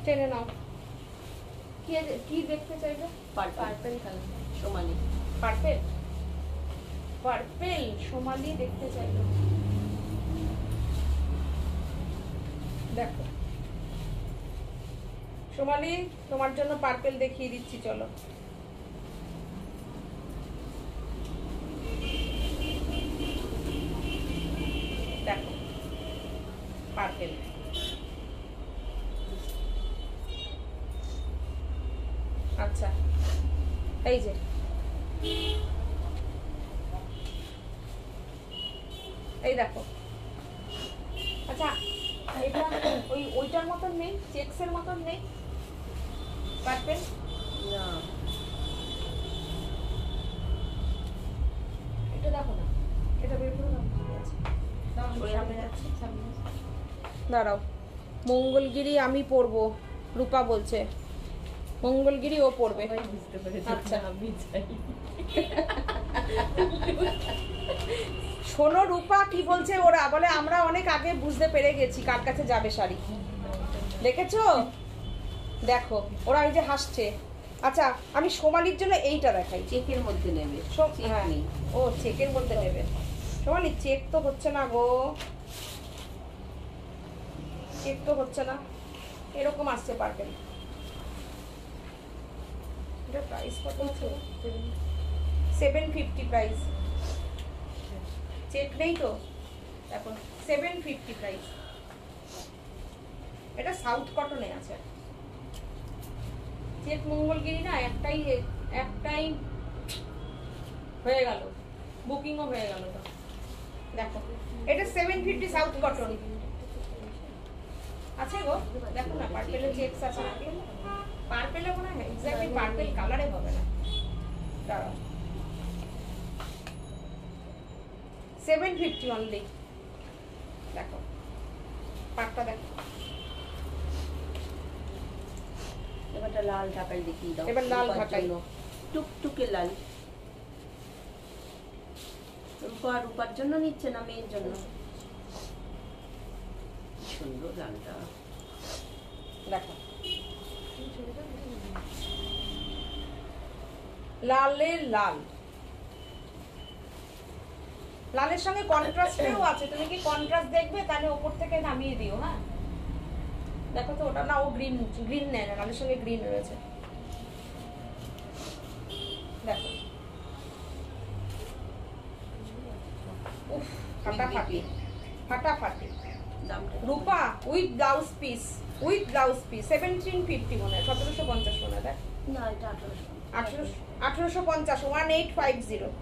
টেনে নাও। কি দেখতে চাইবে? Purple colour, Somali purple, purple Somali দেখতে চাইবে। দেখো সোমালি, তোমার জন্য পার্পেল দেখিয়ে দিচ্ছি, চলো। দেখো পার্পেল, আচ্ছা এই যে এই দেখো। আচ্ছা এটা ওইটার মতন নেই, চেকসের মতন নেই পার্পেল না, এটা দেখো না, এটা বের করে দাও, সামনে যাচ্ছে, দাঁড়াও। মঙ্গলগিরি আমি পরবো, রূপা বলছে মঙ্গলগিরি ও পরবে। আচ্ছা শোনো রূপা কি বলছে, ওরা বলে আমরা অনেক আগে বুঝতে পেরে গেছি কার কাছে যাবে শাড়ি, দেখেছো? দেখো ওরা এই যে হাসছে। আচ্ছা আমি সোমালির জন্য এইটা দেখাই, চেকের মধ্যে নেবে। হ্যাঁ, ও চেকের মধ্যে নেবে। সোমালি চেক তো হচ্ছে না গো, চেক তো হচ্ছে না, এরকম আসছে পার্পেল। এটা প্রাইস কত আছে? 750 প্রাইস, চেক নেই তো এখন, 750 প্রাইস। এটা সাউথ কটনে আছে, চেক মঙ্গলগিরি না, একটাই হয়ে গেল, বুকিংও হয়ে গেল। তো দেখো এটা 750 সাউথ কটন আছে গো, দেখো না পার্পেল চেকস আছে নাকি, পার্পেল মনে হয় এক্স্যাক্টলি পার্পেল কালারে হবে না, দাঁড়াও 750 অনলি। দেখো পাটটা দেখো, এবারটা লাল ঢাকাই দেখিয়ে দাও। এবার লাল ঢাকাই, টুকটুকে লাল। রূপার জন্য নিচ্ছে না মেয়ের জন্য? সুন্দর লালটা দেখো লালের লাল, লালের সঙ্গে কন্ট্রাস্টেও আছে, তুমি কি কন্ট্রাস্ট দেখবে তাহলে উপর থেকে নামিয়ে দিও। হ্যাঁ দেখো তো ওটা না, ও গ্রিন গ্রিন নেয় না, লালের সঙ্গে গ্রিন রয়েছে। দেখো উফ ফাটাফাটি ফাটাফাটি। Rupa with blouse piece, with blouse piece 1750 মনে হয়, 1750 মনে হয়। দেখ না এটা 1850 1850।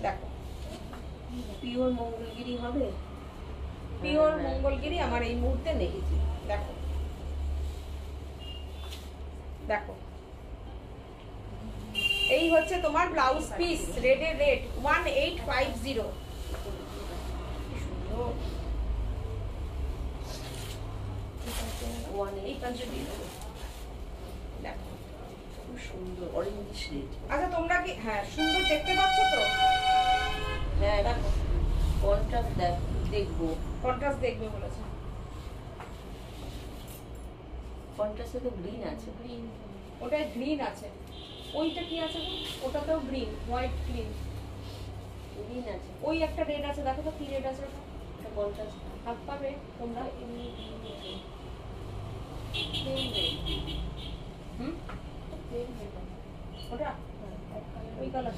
দেখো পিওর মঙ্গলগিরি হবে, পিওর মঙ্গলগিরি আমার এই মুহূর্তে নেই। দেখো দেখো এই হচ্ছে তোমার ব্লাউজ পিস, রেডের রেড 1850। দেখো খুব সুন্দর অরেঞ্জ শেড। আচ্ছা তোমরা কি হ্যাঁ সুন্দর দেখতে পাচ্ছ তো? হ্যাঁ দেখো কন্ট্রাস্ট দেখবো, কন্ট্রাস্ট দেখবে বলেছে। কন্ট্রাস্টে তো গ্রিন আছে, ওটাই গ্রিন আছে, ওইটা কি আছে গো? ওটাতেও গ্রিন, হোয়াইট গ্রিন গ্রিন আছে, ওই একটা রেড আছে, দেখো তো কি রেড আছে ওটা? এটা কন্ট্রাস্ট হাত পাবে তোমরা? হুম ওটা ওই কালার,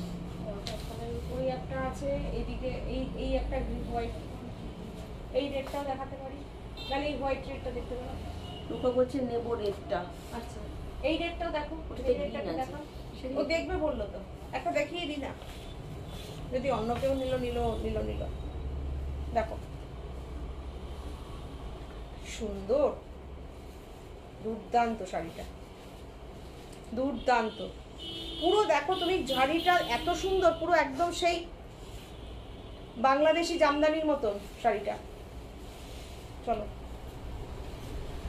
ওই একটা আছে এইদিকে, এই একটা গ্রিন হোয়াইট, এই রেডটাও দেখাতে পারি, তাহলে এই হোয়াইট রেডটা দেখতে পারো। রূপা বলছে নেবো রেডটা। আচ্ছা এই রেডটাও দেখো, ওটাতে এই রেডটা green আছে। দেখো, ও দেখবে বললো তো, একটা দেখিয়ে দি না, যদি অন্য কেউ নিল দেখো সুন্দর, দুর্দান্ত শাড়িটা, দুর্দান্ত পুরো। দেখো তুমি শাড়িটা এত সুন্দর, পুরো একদম সেই বাংলাদেশি জামদানির মতন শাড়িটা। চলো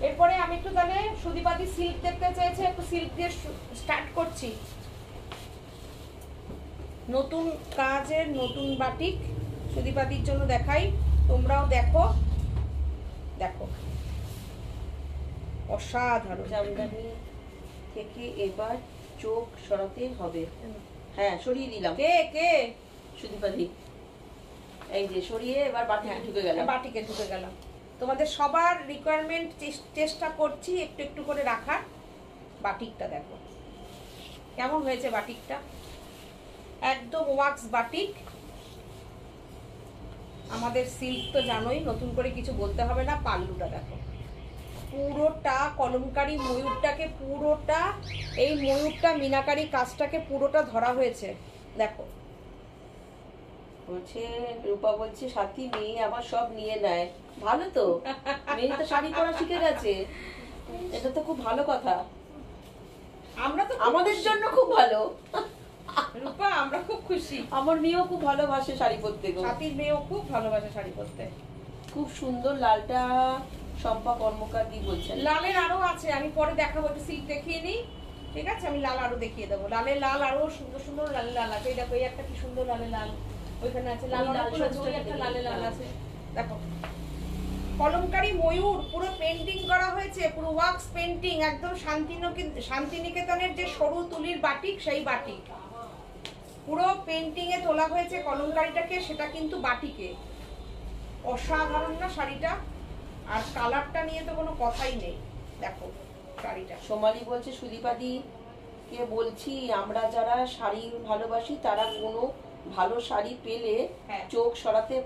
এরপরে আমি একটু তাহলে সুদীপাতি সিল্ক দেখতে চাইছে, একটু সিল্ক দিয়ে স্টার্ট করছি। নতুন কাজের নতুন বাটিক সুদীপাতির জন্য দেখাই, তোমরাও দেখো। দেখো অসাধারণ, জামদানি থেকে এবার চোখ সরাতে হবে। হ্যাঁ সরিয়ে দিলাম। কে কে সুদীপাদি এই যে সরিয়ে এবার বাটিকে ঢুকে গেল, বাটিকে ঢুকে গেলাম। তোমাদের সবার রিকোয়ারমেন্ট চেষ্টা করছি একটু একটু করে রাখার। বাটিকটা দেখো কেমন হয়েছে, বাটিকটা একদম ওয়াক্স বাটিক। আমাদের সিল্ক তো জানোই, নতুন করে কিছু বলতে হবে না। পাল্লুটা দেখো পুরোটা কলমকারি ময়ূরটাকে, পুরোটা এই ময়ূরটা মিনাকারি কাজটাকে পুরোটা ধরা হয়েছে। দেখো বলছে রূপা বলছে সাথী মেয়ে আবার সব নিয়ে নেয়, ভালো তো, মেয়ে তো শাড়ি পরা শিখে গেছে, এটা তো খুব ভালো কথা। আমরা তো আমাদের জন্য খুব ভালো, রূপা আমরা খুব খুশি। আমার মেয়েও খুব ভালোবাসে শাড়ি পরতে গো, সাথীর মেয়েও খুব ভালোবাসে শাড়ি পরতে। খুব সুন্দর। লালটা শম্পা কর্মকার দি বলছেন। লালের আরো আছে, আমি পরে দেখাবো, একটু সিল্ক দেখিয়ে নিই, ঠিক আছে? আমি লাল আরো দেখিয়ে দেবো। লালের লাল আরো সুন্দর সুন্দর লালের লাল আছে। এই দেখো এই একটা কি সুন্দর লালের লাল, ওইখানে আছে লাল, অনেকগুলো আছে, ওই একটা লালের লাল আছে। দেখো কলমকারি ময়ূর পুরো পেন্টিং করা হয়েছে, পুরো ওয়াক্স পেন্টিং, একদম শান্তিনিকেতনের যে সরু তুলির বাটিক, সেই বাটিক পুরো পেন্টিং এ তোলা হয়েছে কলমকারিটাকে, সেটা কিন্তু বাটিকে। অসাধারণ না শাড়িটা? আর কালারটা নিয়ে তো কোনো কথাই নেই। দেখো শাড়িটা। সোমালি বলছে সুদীপাদি কে বলছি, আমরা যারা শাড়ি ভালোবাসি তারা কোনো ভালো শাড়ি পেলে চোখ সরাতে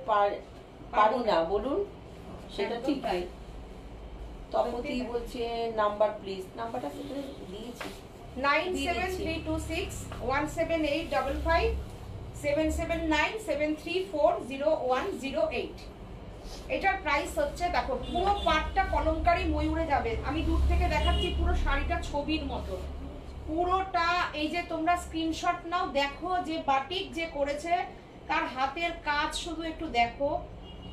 পারি না, বলুন সেটা ঠিক নেই। তপতি বলছে নাম্বার প্লিজ, নাম্বারটা সেখানে দিয়েছি 97326178556 7797340108। এটার প্রাইস হচ্ছে, দেখো পুরো পাটটা কলমকারী ময়ূরে যাবে। আমি দূর থেকে দেখাচ্ছি, পুরো শাড়িটা ছবির মতো পুরোটা। এই যে তোমরা স্ক্রিনশট নাও, দেখো যে বাটিক যে করেছে তার হাতের কাজ শুধু একটু দেখো।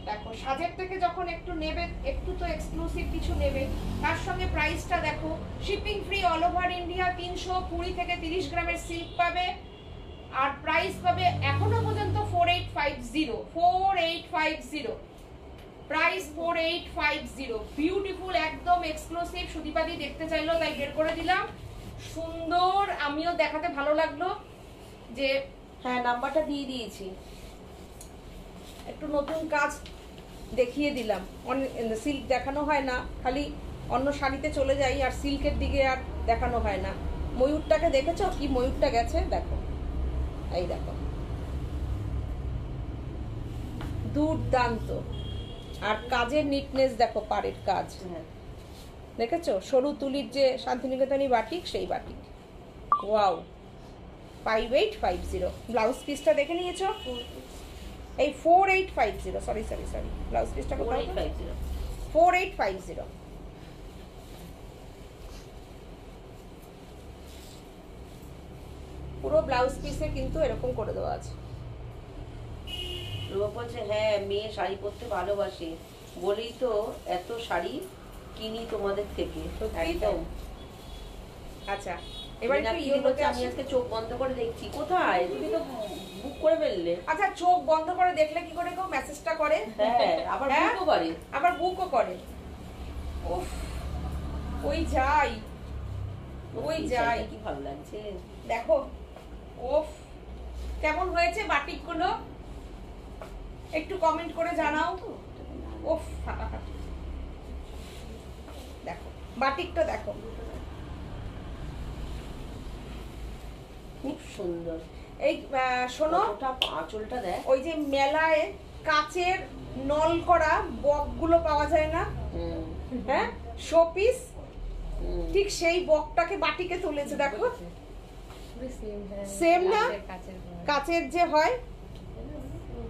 দেখো সাজের থেকে যখন একটু নেবে, একটু তো এক্সক্লুসিভ কিছু নেবে, তার সঙ্গে প্রাইসটা দেখো। Shipping free all over India. 320 থেকে 30 গ্রামের সিল্ক পাবে, আর প্রাইস পাবে এখনো পর্যন্ত 4850 প্রাইস 4850। বিউটিফুল, একদম এক্সক্লুসিভ। সুদীপাদি দেখতে চাইলো তাই বের করে দিলাম। সুন্দর, আমিও দেখাতে ভালো লাগলো যে হ্যাঁ নাম্বারটা দিয়ে দিয়েছি। একটু নতুন কাজ দেখিয়ে দিলাম। সিল্ক দেখানো হয় না, খালি অন্য শাড়িতে চলে যাই, আর সিল্কের দিকে আর দেখানো হয় না। ময়ূরটাকে দেখেছো কি ময়ূরটা গেছে, দেখো এই দেখো, দুর্দান্ত। আর কাজের নিটনেস দেখো, পাড়ের কাজ দেখেছো, সরু তুলির যে শান্তিনিকেতনী বাটিক, সেই বাটিক। ওয়াও, 5850। ব্লাউজ পিসটা দেখে নিয়েছো? এই 4850, সরি ব্লাউজ পিসটা কোথায়? 4850। পুরো ব্লাউজ পিসে কিন্তু এরকম করে দেওয়া আছে। রূপা বলছে হ্যাঁ মেয়ে শাড়ি পরতে ভালোবাসে বলেই তো এত শাড়ি কিনি তোমাদের থেকে। একদম। আচ্ছা, এবার একটু বলছে আমি আজকে চোখ বন্ধ করে দেখছি। কোথায়? তুমি তো বুক করে ফেললে। আচ্ছা, চোখ বন্ধ করে দেখলে কি করে কেউ মেসেজটা করে? হ্যাঁ, আবার বুকও করে। আবার বুকও করে। উফ, ওই যাই কি ভালো লাগছে দেখো। উফ, কেমন হয়েছে বাটিকগুলো একটু কমেন্ট করে জানাও। উফ, ফাটাফাটি। দেখো বাটিকটা দেখো, খুব সুন্দর। এই শোনো, আঁচলটা দেখ। ওই যে মেলায় কাচের নল করা বকগুলো পাওয়া যায় না, হ্যাঁ, শোপিস, ঠিক সেই বকটাকে বাটিকে তুলেছে। দেখো সেম না, কাচের যে হয়,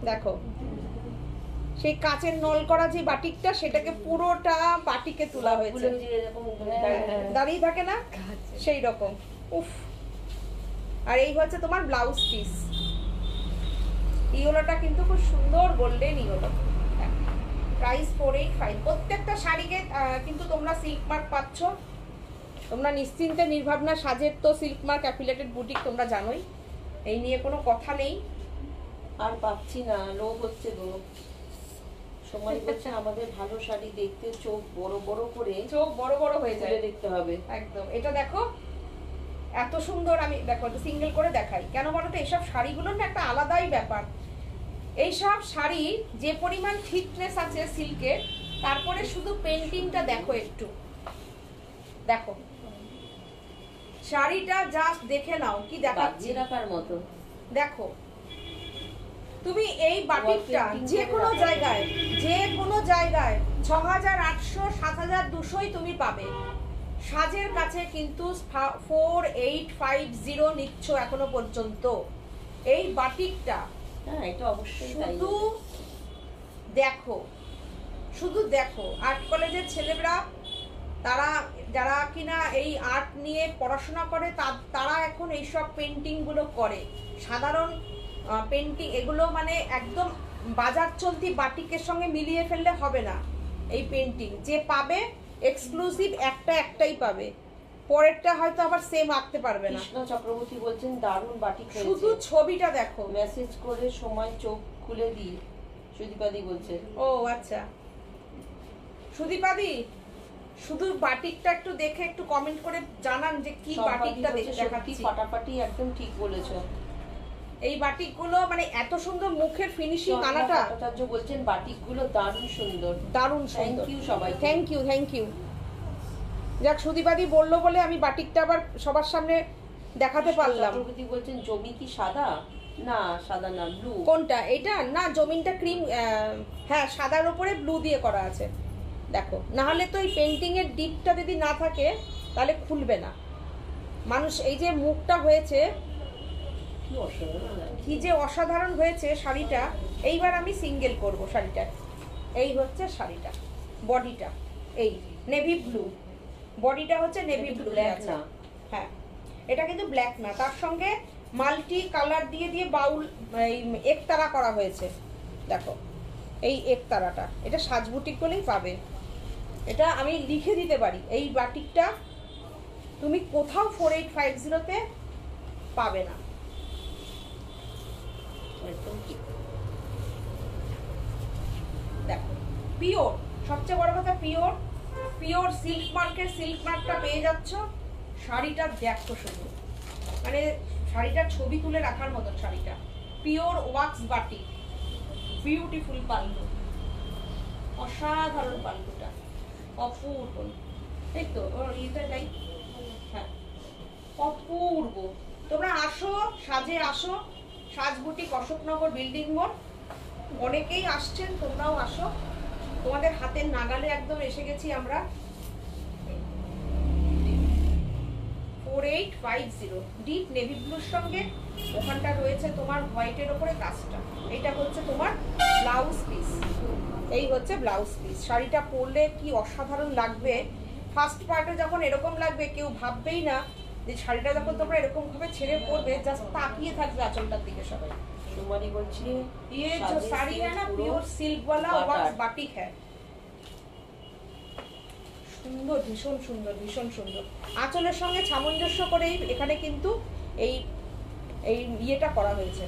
দেখো সেই কাচের নল করা যে বাটিকটা, সেটাকে পুরোটা বাটিকে তোলা হয়েছে। দাঁড়িয়ে থাকে না, সেই রকম। উফ। আর এই হচ্ছে তোমার ব্লাউজ পিস। ইয়োলাটা কিন্তু খুব সুন্দর, গোল্ডেন ইয়োলো। প্রাইস 4850। প্রত্যেকটা শাড়িকে কিন্তু তোমরা সিল্ক মার্ক পাচ্ছ। তোমরা নিশ্চিন্তে নির্ভাবনা, সাজের তো সিল্ক মার্ক অ্যাফিলিয়েটেড বুটিক, তোমরা জানোই, এই নিয়ে কোনো কথা নেই। আর পাচ্ছি না, লোভ হচ্ছে গো। সময় করছে আমাদের ভালো শাড়ি দেখতে চোখ বড় বড় করে, চোখ বড় বড় হয়ে যায়, দেখতে হবে একদম। এটা দেখো এত সুন্দর। আমি দেখো একটু সিঙ্গেল করে দেখাই, কেন বলো তো, এইসব শাড়িগুলোর না একটা আলাদাই ব্যাপার। এইসব শাড়ি যে পরিমাণ থিকনেস আছে সিল্কের, তারপরে শুধু পেন্টিংটা দেখো, একটু দেখো শাড়িটা জাস্ট দেখে নাও কি দেখাচ্ছি, রাখার মতো। দেখো তুমি এই বাটিকটা যে কোনো জায়গায় 6800 7200 তুমি পাবে। সাজের কাছে কিন্তু 4850 নিচ্ছ এখনো পর্যন্ত এই বাটিকটা। হ্যাঁ, এটা অবশ্যই শুধু দেখো, শুধু দেখো। আর্ট কলেজের ছেলেরা, তারা যারা কিনা এই আর্ট নিয়ে পড়াশোনা করে, তারা এখন এইসব পেন্টিং গুলো করে। সাধারণ পেন্টিং এগুলো মানে একদম বাজার চলতি বাটিকের সঙ্গে মিলিয়ে ফেললে হবে না। এই পেন্টিং যে পাবে এক্সক্লুসিভ একটাই পাবে, পরেরটা হয়তো আবার সেম আঁকতে পারবে না। কৃষ্ণ চক্রবর্তী বলছেন দারুণ বাটিক হয়েছে, শুধু ছবিটা দেখো। মেসেজ করে সময় চোখ খুলে দিই, সুদীপাদি বলছে। ও আচ্ছা, সুদীপাদি শুধু বাটিকটা একটু দেখে একটু কমেন্ট করে জানান যে কি বাটিকটা দেখাচ্ছি। ফাটাফাটি, একদম ঠিক বলেছো। এই বাটিকগুলো মানে এত সুন্দর, মুখের ফিনিশিং আনাটা। আচার্য বলছেন বাটিকগুলো দারুণ সুন্দর, দারুণ সুন্দর। থ্যাংক ইউ সবাই, থ্যাংক ইউ। যাক, সুদীপাদি বললো বলে আমি বাটিকটা আবার সবার সামনে দেখাতে পারলাম। চক্রবর্তী বলছেন জমি কি সাদা? না সাদা না, ব্লু। কোনটা? এটা না, জমিনটা ক্রিম, হ্যাঁ সাদার উপরে ব্লু দিয়ে করা আছে। দেখো, না হলে তো এই পেন্টিং এর ডিপটা যদি না থাকে তাহলে খুলবে না। মানুষ এই যে মুখটা হয়েছে, কি যে অসাধারণ হয়েছে শাড়িটা। এইবার আমি সিঙ্গেল করব শাড়িটা। এই হচ্ছে শাড়িটা, বডিটা এই নেভি ব্লু, বডিটা হচ্ছে নেভি ব্লু, ব্ল্যাক না। হ্যাঁ, এটা কিন্তু ব্ল্যাক না, তার সঙ্গে মাল্টি কালার দিয়ে দিয়ে বাউল এই একতারা করা হয়েছে। দেখো এই একতারাটা, এটা সাজবুটিক বলেই পাবে। এটা আমি লিখে দিতে পারি, এই বাটিকটা তুমি কোথাও 4850-তে পাবে না। দেখো পিওর, সবচেয়ে বড় কথা পিওর, পিওর সিল্ক মার্কের সিল্ক মার্কটা পেয়ে যাচ্ছ। শাড়িটা দেখো শুধু, মানে শাড়িটার ছবি তুলে রাখার মতন শাড়িটা। Pure wax batik, beautiful pallu, অসাধারণ পাল্লুটা, অপূর্ব। এই তো এটা যাই, হ্যাঁ অপূর্ব। তোমরা আসো, সাজে আসো, সাজ বুটিক অশোকনগর বিল্ডিং মোড়। অনেকেই আসছেন, তোমরাও আসো, তোমাদের হাতের নাগালে একদম এসে গেছি আমরা। 4850 ডিপ নেভি ব্লুর সঙ্গে ওখানটা রয়েছে তোমার হোয়াইটের ওপরে কাজটা। এটা হচ্ছে তোমার ব্লাউজ পিস, এই হচ্ছে ব্লাউজ পিস। শাড়িটা পরলে কি অসাধারণ লাগবে। ফার্স্ট পার্টে যখন এরকম লাগবে, কেউ ভাববেই না যে শাড়িটা যখন তোমরা এরকম ভাবে ছেড়ে পরবে, জাস্ট তাকিয়ে থাকবে আঁচলটার দিকে সবাই। সুমারি বলছি ये जो साड़ी है ना प्योर सिल्क वाला वॉक्स बाटिक है। সুন্দর, ভীষণ সুন্দর, ভীষণ সুন্দর। আঁচলের সঙ্গে সামঞ্জস্য করেই এখানে কিন্তু এই এই ইয়েটা করা হয়েছে।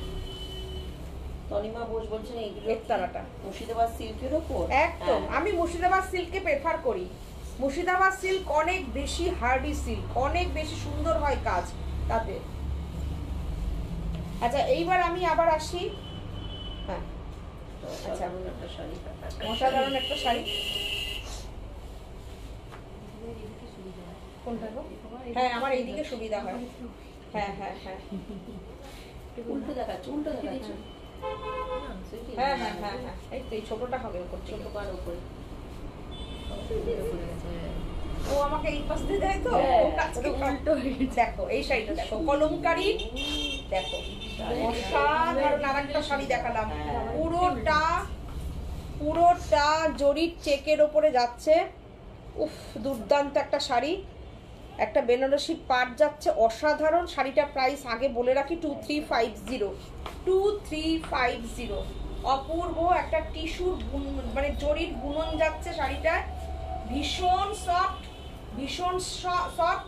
তনিমা বোস বলছেন এইগুলো একতারাটা মুর্শিদাবাদ সিল্কের উপর। একদম, আমি মুর্শিদাবাদ সিল্ককে প্রেফার করি। মুর্শিদাবাদ সিল্ক অনেক বেশি হার্ডি সিল্ক, অনেক বেশি সুন্দর হয় কাজ তাতে। আচ্ছা এইবার আমি আবার আসি, হ্যাঁ আচ্ছা একটা শাড়ি, অসাধারণ একটা শাড়ি। কোনটা গো? হ্যাঁ আমার এইদিকে সুবিধা হয়। হ্যাঁ হ্যাঁ হ্যাঁ উল্টো দেখাচ্ছে, উল্টো দেখাচ্ছে। হ্যাঁ হ্যাঁ হ্যাঁ হ্যাঁ এই তো এই ছোটটা হবে ওপর থেকে। ছোট পার উপরে ও আমাকে এই পাশ দিয়ে দেয় তো, ও কাছে উল্টো হয়ে গেছে। দেখো এই শাড়িটা দেখো, কলমকারি, দেখো অসাধারণ। আরেকটা শাড়ি দেখালাম, পুরোটা পুরোটা জরির চেকের ওপরে যাচ্ছে। উফ দুর্দান্ত একটা শাড়ি, একটা বেনারসি পাট যাচ্ছে, অসাধারণ। শাড়িটার প্রাইস আগে বলে রাখি 2350, 2350। অপূর্ব একটা টিস্যুর মানে জরির বুনন যাচ্ছে শাড়িটা, ভীষণ সফট, ভীষণ সফট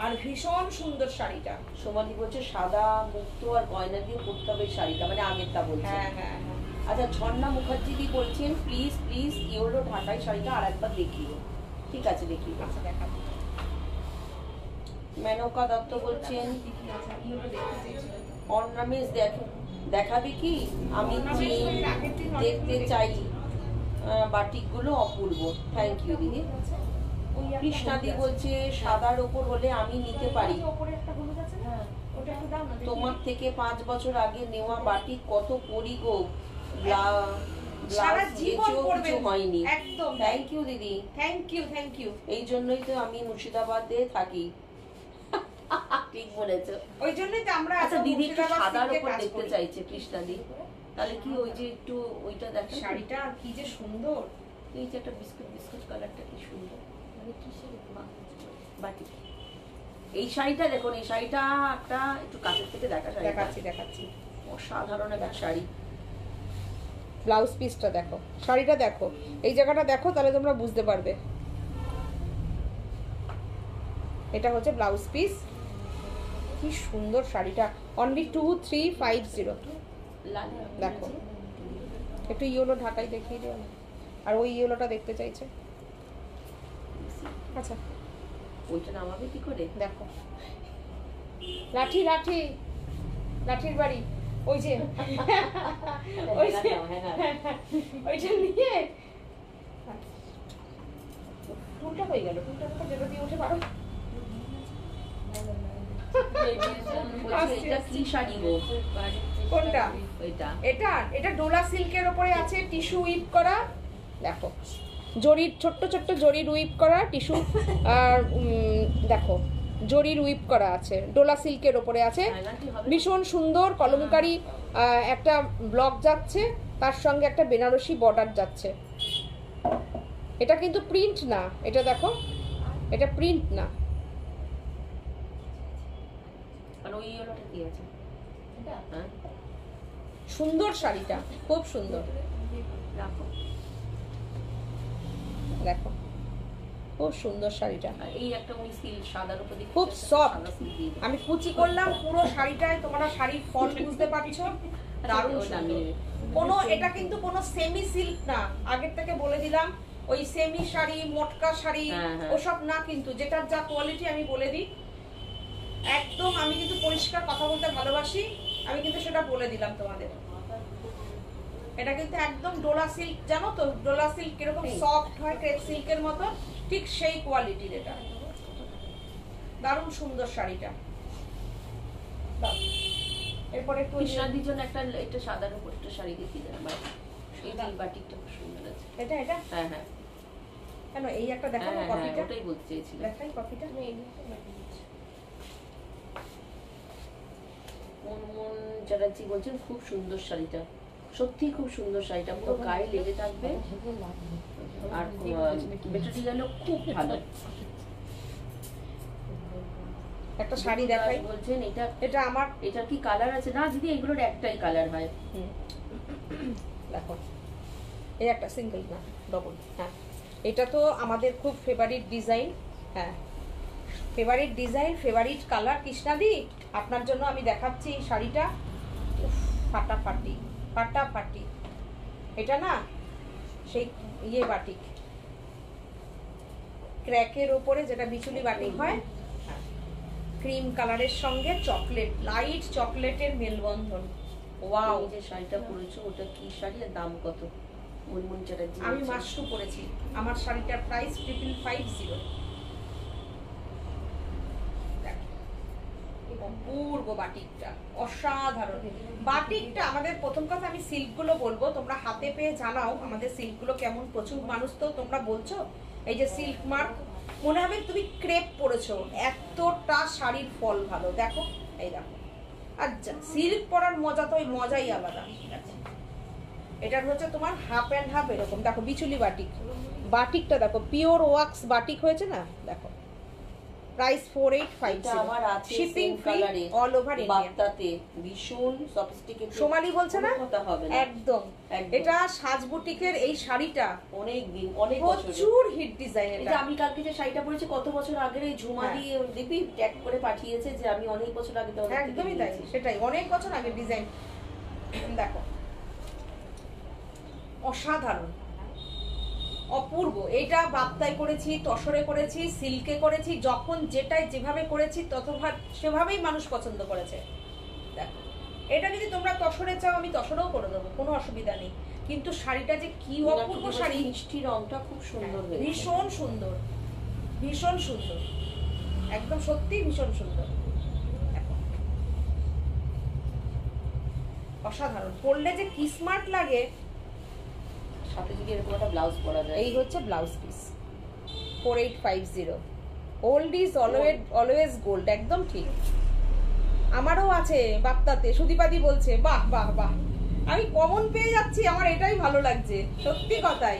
আর ভীষণ সুন্দর শাড়িটা। সোমালি বলছে সাদা মুক্ত আর গয়না দিয়ে পরতে হবে শাড়িটা, মানে আগেরটা বলছে। হ্যাঁ হ্যাঁ হ্যাঁ। আচ্ছা ঝর্ণা মুখার্জি দি বলছেন প্লিজ প্লিজ ইয়েলো ঢাকাই শাড়িটা আর একবার দেখিও। ঠিক আছে দেখিও। আচ্ছা দেখাবো। মেনকা দত্ত বলছেন অর্নামেন্টস দেখাবি কি, আমি দেখতে চাই বাটিকগুলো অপূর্ব। থ্যাংক ইউ দিদি। কৃষ্ণাদি বলছে সাদার ওপর হলে আমি নিতে পারি, তোমার থেকে 5 বছর আগে নেওয়া বাটিক কত পরি গো, হয়নি। একদম থ্যাংক ইউ দিদি, থ্যাংক ইউ থ্যাংক ইউ। এই জন্যই তো আমি মুর্শিদাবাদে থাকি। ঠিক বলেছো, ওই জন্যই তো আমরা। আচ্ছা দিদি একটু সাদার উপর দেখতে চাইছে কৃষ্ণাদি, তাহলে কি ওই যে একটু ওইটা দেখ শাড়িটা কি যে সুন্দর। এই যে একটা বিস্কুট বিস্কুট কালারটা কি সুন্দর, মানে কিসের বাটিক। এই শাড়িটা দেখুন, এই শাড়িটা একটা একটু কাছের থেকে দেখাচ্ছি দেখাচ্ছি। অসাধারণ একটা শাড়ি। ব্লাউজ পিসটা দেখো, শাড়িটা দেখো, এই জায়গাটা দেখো, তাহলে তোমরা বুঝতে পারবে। এটা হচ্ছে ব্লাউজ পিস, কি সুন্দর শাড়িটা। অনলি 2350। দেখো একটু ইয়েলো ঢাকাই দেখিয়ে দিও না, আর ওই ইয়েলোটা দেখতে চাইছে। আচ্ছা ওইটা নামাবে কি করে দেখো, লাঠি লাঠি লাঠির বাড়ি, ওই যে ওইটা নিয়ে টুলটা হয়ে গেল। টুলটা যেটা দিয়ে উঠে পারো। কি শাড়ি গো? কোনটা? এটা এটা ডোলা সিল্কের উপরে আছে, টিস্যু উইপ করা। দেখো জরির ছোট্ট ছোট্ট জরির উইপ করা টিস্যু। আর দেখো জরির উইপ করা আছে, ডোলা সিল্কের ওপরে আছে, ভীষণ সুন্দর কলমকারী একটা ব্লক যাচ্ছে, তার সঙ্গে একটা বেনারসি বর্ডার যাচ্ছে। এটা কিন্তু প্রিন্ট না, এটা দেখো, এটা প্রিন্ট না। সুন্দর শাড়িটা, খুব সুন্দর, দেখো খুব সুন্দর শাড়িটা। এই একটা উনি সিল্ক সাদার উপর দিয়ে খুব সফট। আমি কুচি করলাম পুরো শাড়িটায়, তোমরা শাড়ির ফল বুঝতে পারছো, দারুণ সুন্দর। কোনো এটা কিন্তু কোনো সেমি সিল্ক না, আগের থেকে বলে দিলাম, ওই সেমি শাড়ি মোটকা শাড়ি ওসব না, কিন্তু যেটার যা কোয়ালিটি আমি বলে দিই একদম। আমি কিন্তু পরিষ্কার কথা বলতে ভালোবাসি, আমি কিন্তু সেটা বলে দিলাম তোমাদের। এটা কিন্তু একদম ডোলা সিল্ক, জানো তো ডোলা সিল্ক কিরকম সফট হয়, ক্রেপ সিল্কের মতো, ঠিক সেই কোয়ালিটির। এটা দারুণ সুন্দর শাড়িটা। এরপরে একটু কৃষ্ণাদির জন্য একটা এটা সাদার উপর একটা শাড়ি দেখিয়ে দেন আমার, এই বাটিকটা খুব সুন্দর আছে। এটা এটা হ্যাঁ হ্যাঁ, কেন এই একটা দেখো কপিটা, ওটাই বলতে চেয়েছিলাম। দেখাই কপিটা। মন চ্যাটার্জি বলছেন খুব সুন্দর শাড়িটা, সত্যি খুব সুন্দর শাড়িটা, পুরো গায়ে লেগে থাকবে, আর মেটেরিয়ালও খুব ভালো। একটা শাড়ি দেখাই বলছেন এটা, এটা আমার, এটার কি কালার আছে? না দিদি, এগুলোর একটাই কালার হয়। দেখো এই একটা সিঙ্গেল না ডবল। হ্যাঁ, এটা তো আমাদের খুব ফেভারিট ডিজাইন। হ্যাঁ, ফেভারিট ডিজাইন, ফেভারিট কালার। কৃষ্ণাদি আপনার জন্য আমি দেখাচ্ছি শাড়িটা, ফাটাফাটি ফাটাফাটি। এটা না সেই ইয়ে বাটিক, ক্র্যাকের উপরে যেটা বিচুলি বাটিক হয়, ক্রিম কালারের সঙ্গে চকলেট, লাইট চকলেটের মেলবন্ধন। ওয়াও, যে শাড়িটা পরেছো ওটা কি শাড়ি আর দাম কত? মনমন চ্যাটার্জি, আমি মাশরু পরেছি, আমার শাড়িটার প্রাইস 5550। অপূর্ব বাটিকটা, অসাধারণ বাটিকটা। আমাদের প্রথম কথা আমি সিল্কগুলো বলবো, তোমরা হাতে পেয়ে জানাও আমাদের সিল্কগুলো কেমন। প্রচুর মানুষ তো তোমরা বলছো এই যে সিল্ক মার্ক, মনে হবে তুমি ক্রেপ পরেছো, এতটা শাড়ির ফল ভালো। দেখো এই দেখো, আর সিল্ক পরার মজা তো ওই মজাই আলাদা। এটার হচ্ছে তোমার হাফ অ্যান্ড হাফ এরকম, দেখো বিচুলি বাটিক, বাটিকটা দেখো পিওর ওয়াক্স বাটিক হয়েছে না, দেখো প্রাইস 4850। আমার আছে shipping free all over India. বাপ্তাতে ভীষণ সফিস্টিকেটেড। সোমালি বলছে না, কথা হবে না একদম। এটা সাজ বুটিকের এই শাড়িটা অনেক দিন, অনেক বছর, প্রচুর হিট ডিজাইন। এটা আমি কালকে যে শাড়িটা পরেছি কত বছর আগের, এই ঝুমা দিয়ে দেখবি ট্যাগ করে পাঠিয়েছে যে আমি অনেক বছর আগে। তো একদমই তাই, সেটাই অনেক বছর আগে ডিজাইন। দেখো অসাধারণ, অপূর্ব। এটা বাপ্তায় করেছি, তসরে করেছি, সিল্কে করেছি, যখন যেটাই যেভাবে করেছি সেভাবেই মানুষ পছন্দ করেছে। দেখো এটা যদি তোমরা তসরে চাও আমি তসরেও করে দেবো, কোনো অসুবিধা নেই। কিন্তু শাড়িটা যে কি অপূর্ব শাড়ি, মিষ্টি রংটা খুব সুন্দর, ভীষণ সুন্দর, ভীষণ সুন্দর, একদম সত্যি ভীষণ সুন্দর। অসাধারণ, পরলে যে কি স্মার্ট লাগে। সাথে যদি এরকম একটা ব্লাউজ পরা যায়। এই হচ্ছে blouse piece 4850। Old is always gold, একদম ঠিক। আমারও আছে বাপ্তাতে, সুদীপাদি বলছে বাহ বাহ বাহ, আমি কমন পেয়ে যাচ্ছি, আমার এটাই ভালো লাগছে, সত্যি কথাই।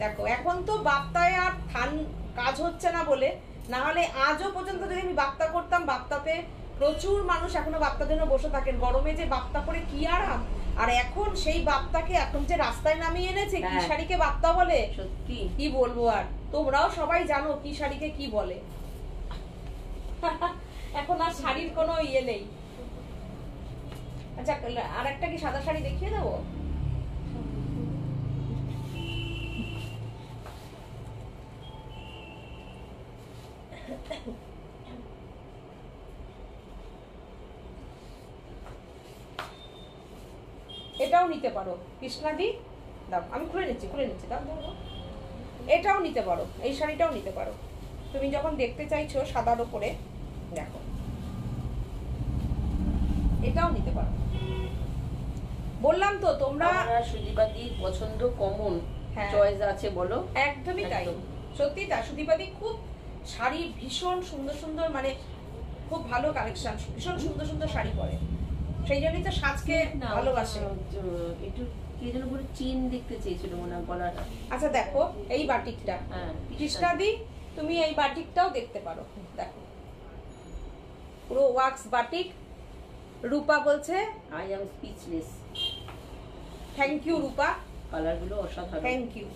দেখো এখন তো বাপ্তায় আর কাজ হচ্ছে না বলে, না হলে আজও পর্যন্ত যদি আমি বাপ্তা করতাম, বাপ্তাতে প্রচুর মানুষ এখনো বাপ্তার জন্য বসে থাকেন। গরমে যে বাপ্তা করে কি আরাম, আর এখন সেই বাপ্তাকে এখন যে রাস্তায় নামিয়ে এনেছে, কি শাড়িকে বাপ্তা বলে, সত্যি কি বলবো। আর তোমরাও সবাই জানো কি শাড়িকে কি বলে। এখন আর শাড়ির কোনো ইয়ে নেই। আচ্ছা আর একটা কি সাদা শাড়ি দেখিয়ে দেবো? এটাও নিতে পারো কৃষ্ণাদি, দাও আমি খুলে নিচ্ছি দাও। এটাও নিতে পারো, এই শাড়িটাও নিতে পারো তুমি যখন দেখতে চাইছো সাদার উপরে। দেখো এটাও নিতে পারো, বললাম তো তোমরা। সুদীপাদির পছন্দ কমন চয়েস আছে বলো। একদমই তাই, সত্যি তা। সুদীপাদি খুব শাড়ি ভীষণ সুন্দর সুন্দর, মানে খুব ভালো কালেকশন, ভীষণ সুন্দর সুন্দর শাড়ি পরে, সেই জন্যই তো সাজকে ভালোবাসে। একটু কি যেন বলে চিন দেখতে চেয়েছিল মনে হয় গলাটা। আচ্ছা দেখো এই বাটিকটা, হ্যাঁ কৃষ্ণাদি তুমি এই বাটিকটাও দেখতে পারো, দেখো পুরো ওয়াক্স বাটিক। রূপা বলছে I am speechless. Thank you Rupa, কালারগুলো অসাধারণ। থ্যাংক ইউ,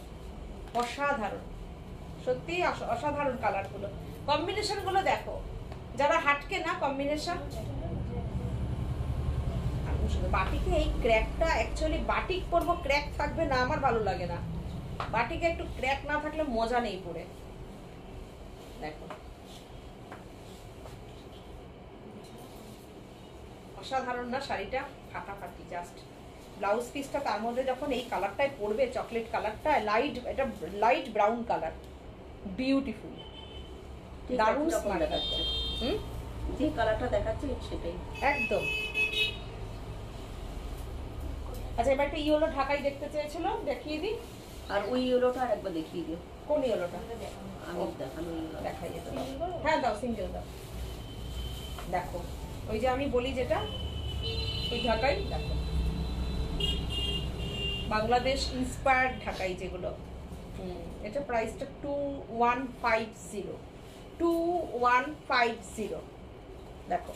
অসাধারণ, সত্যি অসাধারণ কালার গুলো, কম্বিনেশন গুলো দেখো, যারা হাটকে না কম্বিনেশন। বাটিকে এই ক্র্যাকটা, অ্যাকচুয়ালি বাটিক পরবো ক্র্যাক থাকবে না, আমার ভালো লাগে না। বাটিকে একটু ক্র্যাক না থাকলে মজা নেই পরে। দেখো অসাধারণ না শাড়িটা, ফাটাফাটি জাস্ট। ব্লাউজ পিসটা তার মধ্যে যখন এই কালারটাই পরবে, চকলেট কালারটা, লাইট, এটা লাইট ব্রাউন কালার, বিউটিফুল, দারুণ স্মার্ট দেখাচ্ছে। যে কালারটা দেখাচ্ছে সেটাই একদম। আচ্ছা এবার একটা ইয়েলো ঢাকাই দেখতে চেয়েছিল, দেখিয়ে দিই। আর ওই ইয়েলোটা আর একবার দেখিয়ে দিও। কোন ইয়েলোটা? আমি দেখানো দেখাই যেত। হ্যাঁ দাও, সিঙ্গেল দাও। দেখো ওই যে আমি বলি যেটা, ওই ঢাকাই দেখো, বাংলাদেশ ইন্সপায়ার্ড ঢাকাই যেগুলো। এটা প্রাইসটা 2150, 2150। দেখো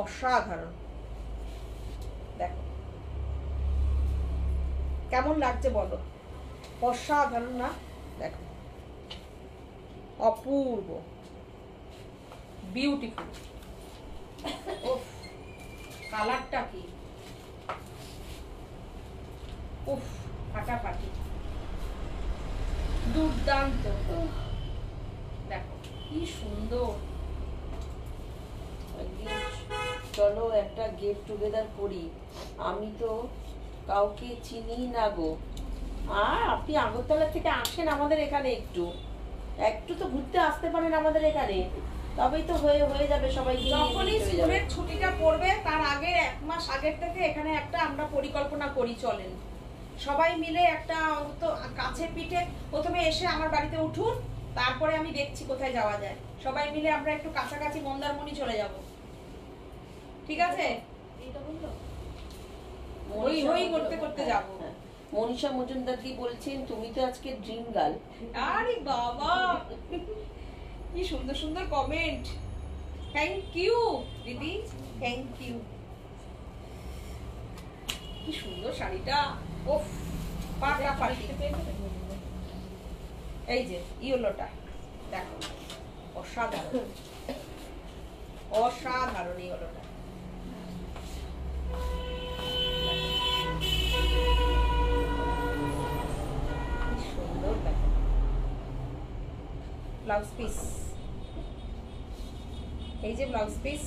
অসাধারণ, দেখো কেমন লাগছে বলো, অসাধারণ না? দেখো অপূর্ব, বিউটিফুল। উফ কালারটা কি, উফ ফাটাফাটি, দুর্দান্ত। দেখো কি সুন্দর। চলো একটা গেট টুগেদার করি, আমি তো কাউকে চিনি না গো। আর আপনি আগরতলা থেকে আসেন আমাদের এখানে, একটু একটু তো ঘুরতে আসতে পারেন আমাদের এখানে, তবেই তো হয়ে যাবে সবাই। যখনই স্কুলের ছুটিটা পড়বে তার আগে 1 মাস আগের থেকে এখানে একটা আমরা পরিকল্পনা করি, চলেন সবাই মিলে একটা অন্তত কাছে পিঠে প্রথমে এসে আমার বাড়িতে উঠুন, তারপরে আমি দেখছি কোথায় যাওয়া যায়। সবাই মিলে আমরা একটু কাছাকাছি মন্দারমণি চলে যাব, ঠিক আছে? হই হই করতে করতে যাব। মনীষা মজুমদার দি বলছেন তুমি তো আজকে ড্রিম গার্ল। আরে বাবা কি সুন্দর সুন্দর কমেন্ট, থ্যাংক ইউ দিদি, থ্যাংক ইউ। কি সুন্দর শাড়িটা, ওফ ফাটাফাটি। এই যে ইয়েলোটা দেখো, অসাধারণ, অসাধারণ ইয়েলোটা। সুন্দর দেখো ব্লাউজ পিস, এই যে ব্লাউজ পিস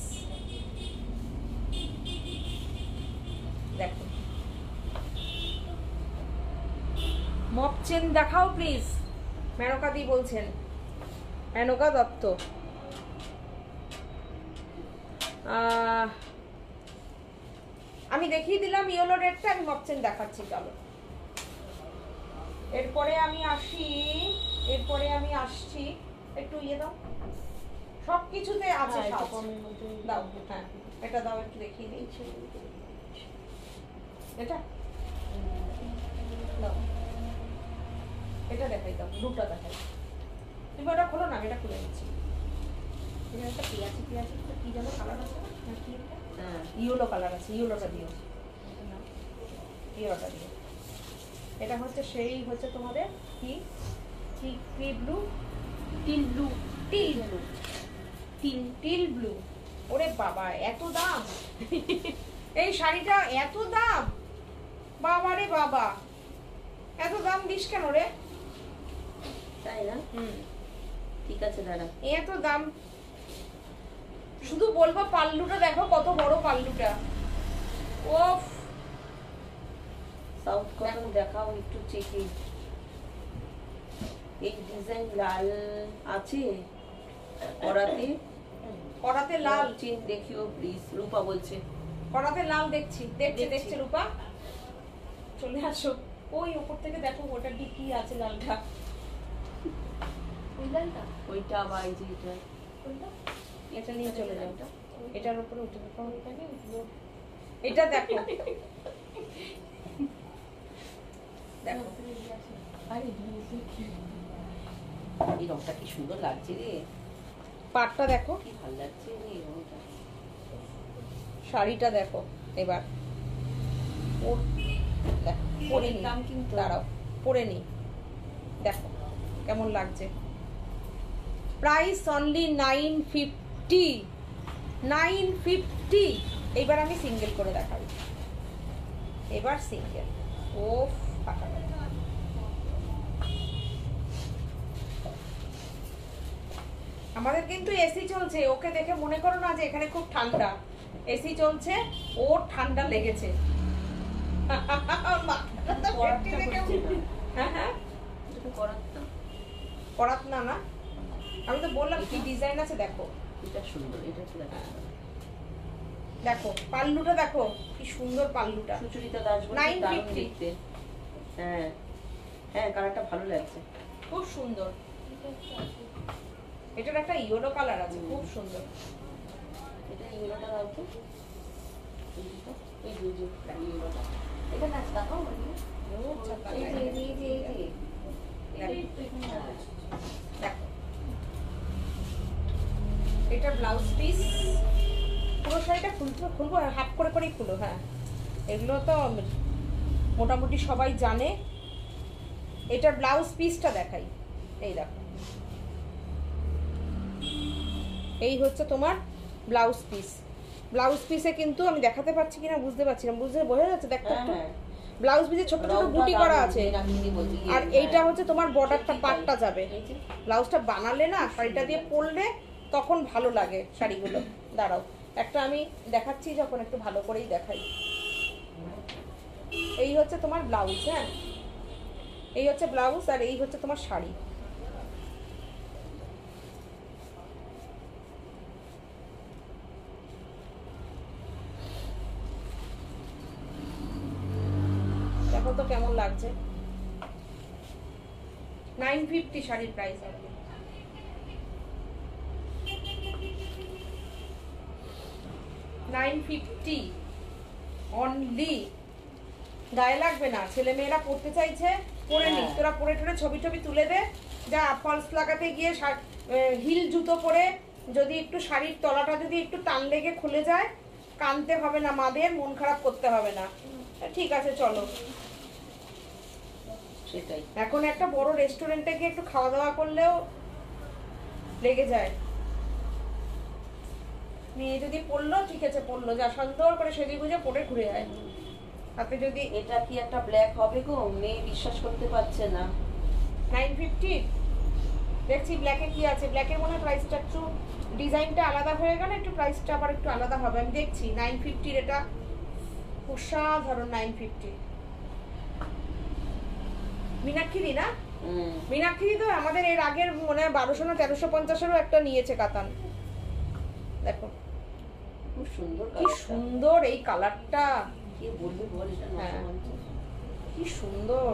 দেখো। মপ চেন দেখাও প্লিজ, মেনকা দি বলছেন, মেনকা দত্ত। আমি দেখিয়ে দিলাম ইয়েলো রেডটা, আমি মপ চেন দেখাচ্ছি। চলো এরপরে আমি আসছি, একটু ইয়ে দাও, সবকিছুতে আছে দাও। হ্যাঁ এটা দাও, একটু দেখিয়ে দিই। এটা দাও, এটা দেখাই দাও, দুটো দেখাই। তুমি ওটা খোলো না, আমি এটা খুলে নিচ্ছি। একটা পেঁয়াজি কি যেন কালার আছে না, কি ইয়েলো কালার আছে, ইয়েলোটা দিও, ইয়েলোটা দিও। এটা হচ্ছে সেই হচ্ছে তোমাদের কি কি blue, teal blue, teal blue, teal blue. ওরে বাবা এত দাম এই শাড়িটা, এত দাম, বাবা রে বাবা, এত দাম দিস কেন রে? তাই না? ঠিক আছে দাদা, এত দাম। শুধু বলবো পাল্লুটা দেখো কত বড় পাল্লুটা, ওফ। সাউথ কটন দেখাও একটু চেকে। এই ডিজাইন লাল আছে করাতে, করাতে লাল চেন দেখিও প্লিজ। রূপা বলছে করাতে লাল দেখছি, দেখছে রূপা, চলে আসো। ওই উপর থেকে দেখো ওটার দিক কি আছে লালটা, ওই ওইটা বা এই যে এটা এটা নিয়ে চলে যাও, এটার উপরে উঠে দেখো, এটা দেখো, দেখো এই রংটা কি সুন্দর লাগছে রে, পাটটা দেখো, কি ভালো লাগছে রে এই রংটা। শাড়িটা দেখো এবার, দেখো পরে নি, দাম কিন্তু দাঁড়াও পরে নি, দেখো কেমন লাগছে। Price only 950, 950। এইবার আমি সিঙ্গেল করে দেখাবো, এবার সিঙ্গেল। ও ফাটা গেল। আমাদের কিন্তু এসি চলছে, ওকে দেখে মনে করো না যে এখানে খুব ঠান্ডা, এসি চলছে, ওর ঠান্ডা লেগেছে। করাত না না, আমি তো বললাম কি ডিজাইন আছে দেখো, এটা সুন্দর, এটা কি লাগছে দেখো পাল্লুটা দেখো কি সুন্দর পাল্লুটা। সুচরিতা দাস বলে 950 দেখতে। হ্যাঁ হ্যাঁ, কালারটা ভালো লাগছে, খুব সুন্দর। এটার একটা ইয়েলো কালার আছে, খুব সুন্দর। এটা ইয়েলোটা দাও তো, এই যে ইয়েলোটা এখানে আছে, দেখাও মানে দেখো এটা ব্লাউজ পিস, পুরো শাড়িটা খুলবো হাফ করে করেই খুলো। হ্যাঁ এগুলো তো মোটামুটি সবাই জানে। এটার ব্লাউজ পিসটা দেখাই, এই দেখো, এই হচ্ছে তোমার ব্লাউজ পিস। ব্লাউজ পিসে কিন্তু আমি দেখাতে পারছি কিনা বুঝতে পারছি না, বোঝা যাচ্ছে দেখো একটু, ব্লাউজ পিসে ছোট ছোট বুটি করা আছে, আর এইটা হচ্ছে তোমার বর্ডারটা পাটটা যাবে। ব্লাউজটা বানালে না, শাড়িটা দিয়ে পরলে তখন ভালো লাগে শাড়িগুলো। দাঁড়াও একটা আমি দেখাচ্ছি, যখন একটু ভালো করেই দেখাই। এই হচ্ছে তোমার ব্লাউজ, হ্যাঁ এই হচ্ছে ব্লাউজ, আর এই হচ্ছে তোমার শাড়ি। দেখো তো কেমন লাগছে। 950 শাড়ির প্রাইস হবে। 950 অনলি। গায়ে লাগবে না, ছেলে মেয়েরা পড়তে চাইছে পরে নি, তোরা পরে টরে ছবি টবি তুলে দে। যা ফলস লাগাতে গিয়ে হিল জুতো পরে যদি একটু শাড়ির তলাটা যদি একটু টান লেগে খুলে যায়, কানতে হবে না, মাদের মন খারাপ করতে হবে না। ঠিক আছে চলো, সেটাই। এখন একটা বড় রেস্টুরেন্টে গিয়ে একটু খাওয়া দাওয়া করলেও লেগে যায়। মেয়ে যদি পড়লো ঠিক আছে, পড়লো, যা সুন্দর করে সেজে গুজে পরে ঘুরে যায়। তাতে যদি এটা কি একটা ব্ল্যাক হবে গো, মেয়ে বিশ্বাস করতে পারছে না। 950 দেখছি ব্ল্যাকে কি আছে, ব্ল্যাকের মনে হয় প্রাইসটা একটু ডিজাইনটা আলাদা হয়ে গেল, একটু প্রাইসটা আবার একটু আলাদা হবে। আমি দেখছি 950 এটা অসাধারণ। 950 মীনাক্ষী না, মীনাক্ষী তো আমাদের এর আগের মনে হয় 1200 না 1350-এরও একটা নিয়েছে কাতান। দেখো খুব সুন্দর, কি সুন্দর এই কালারটা, কি বলবো বল, এটা কি সুন্দর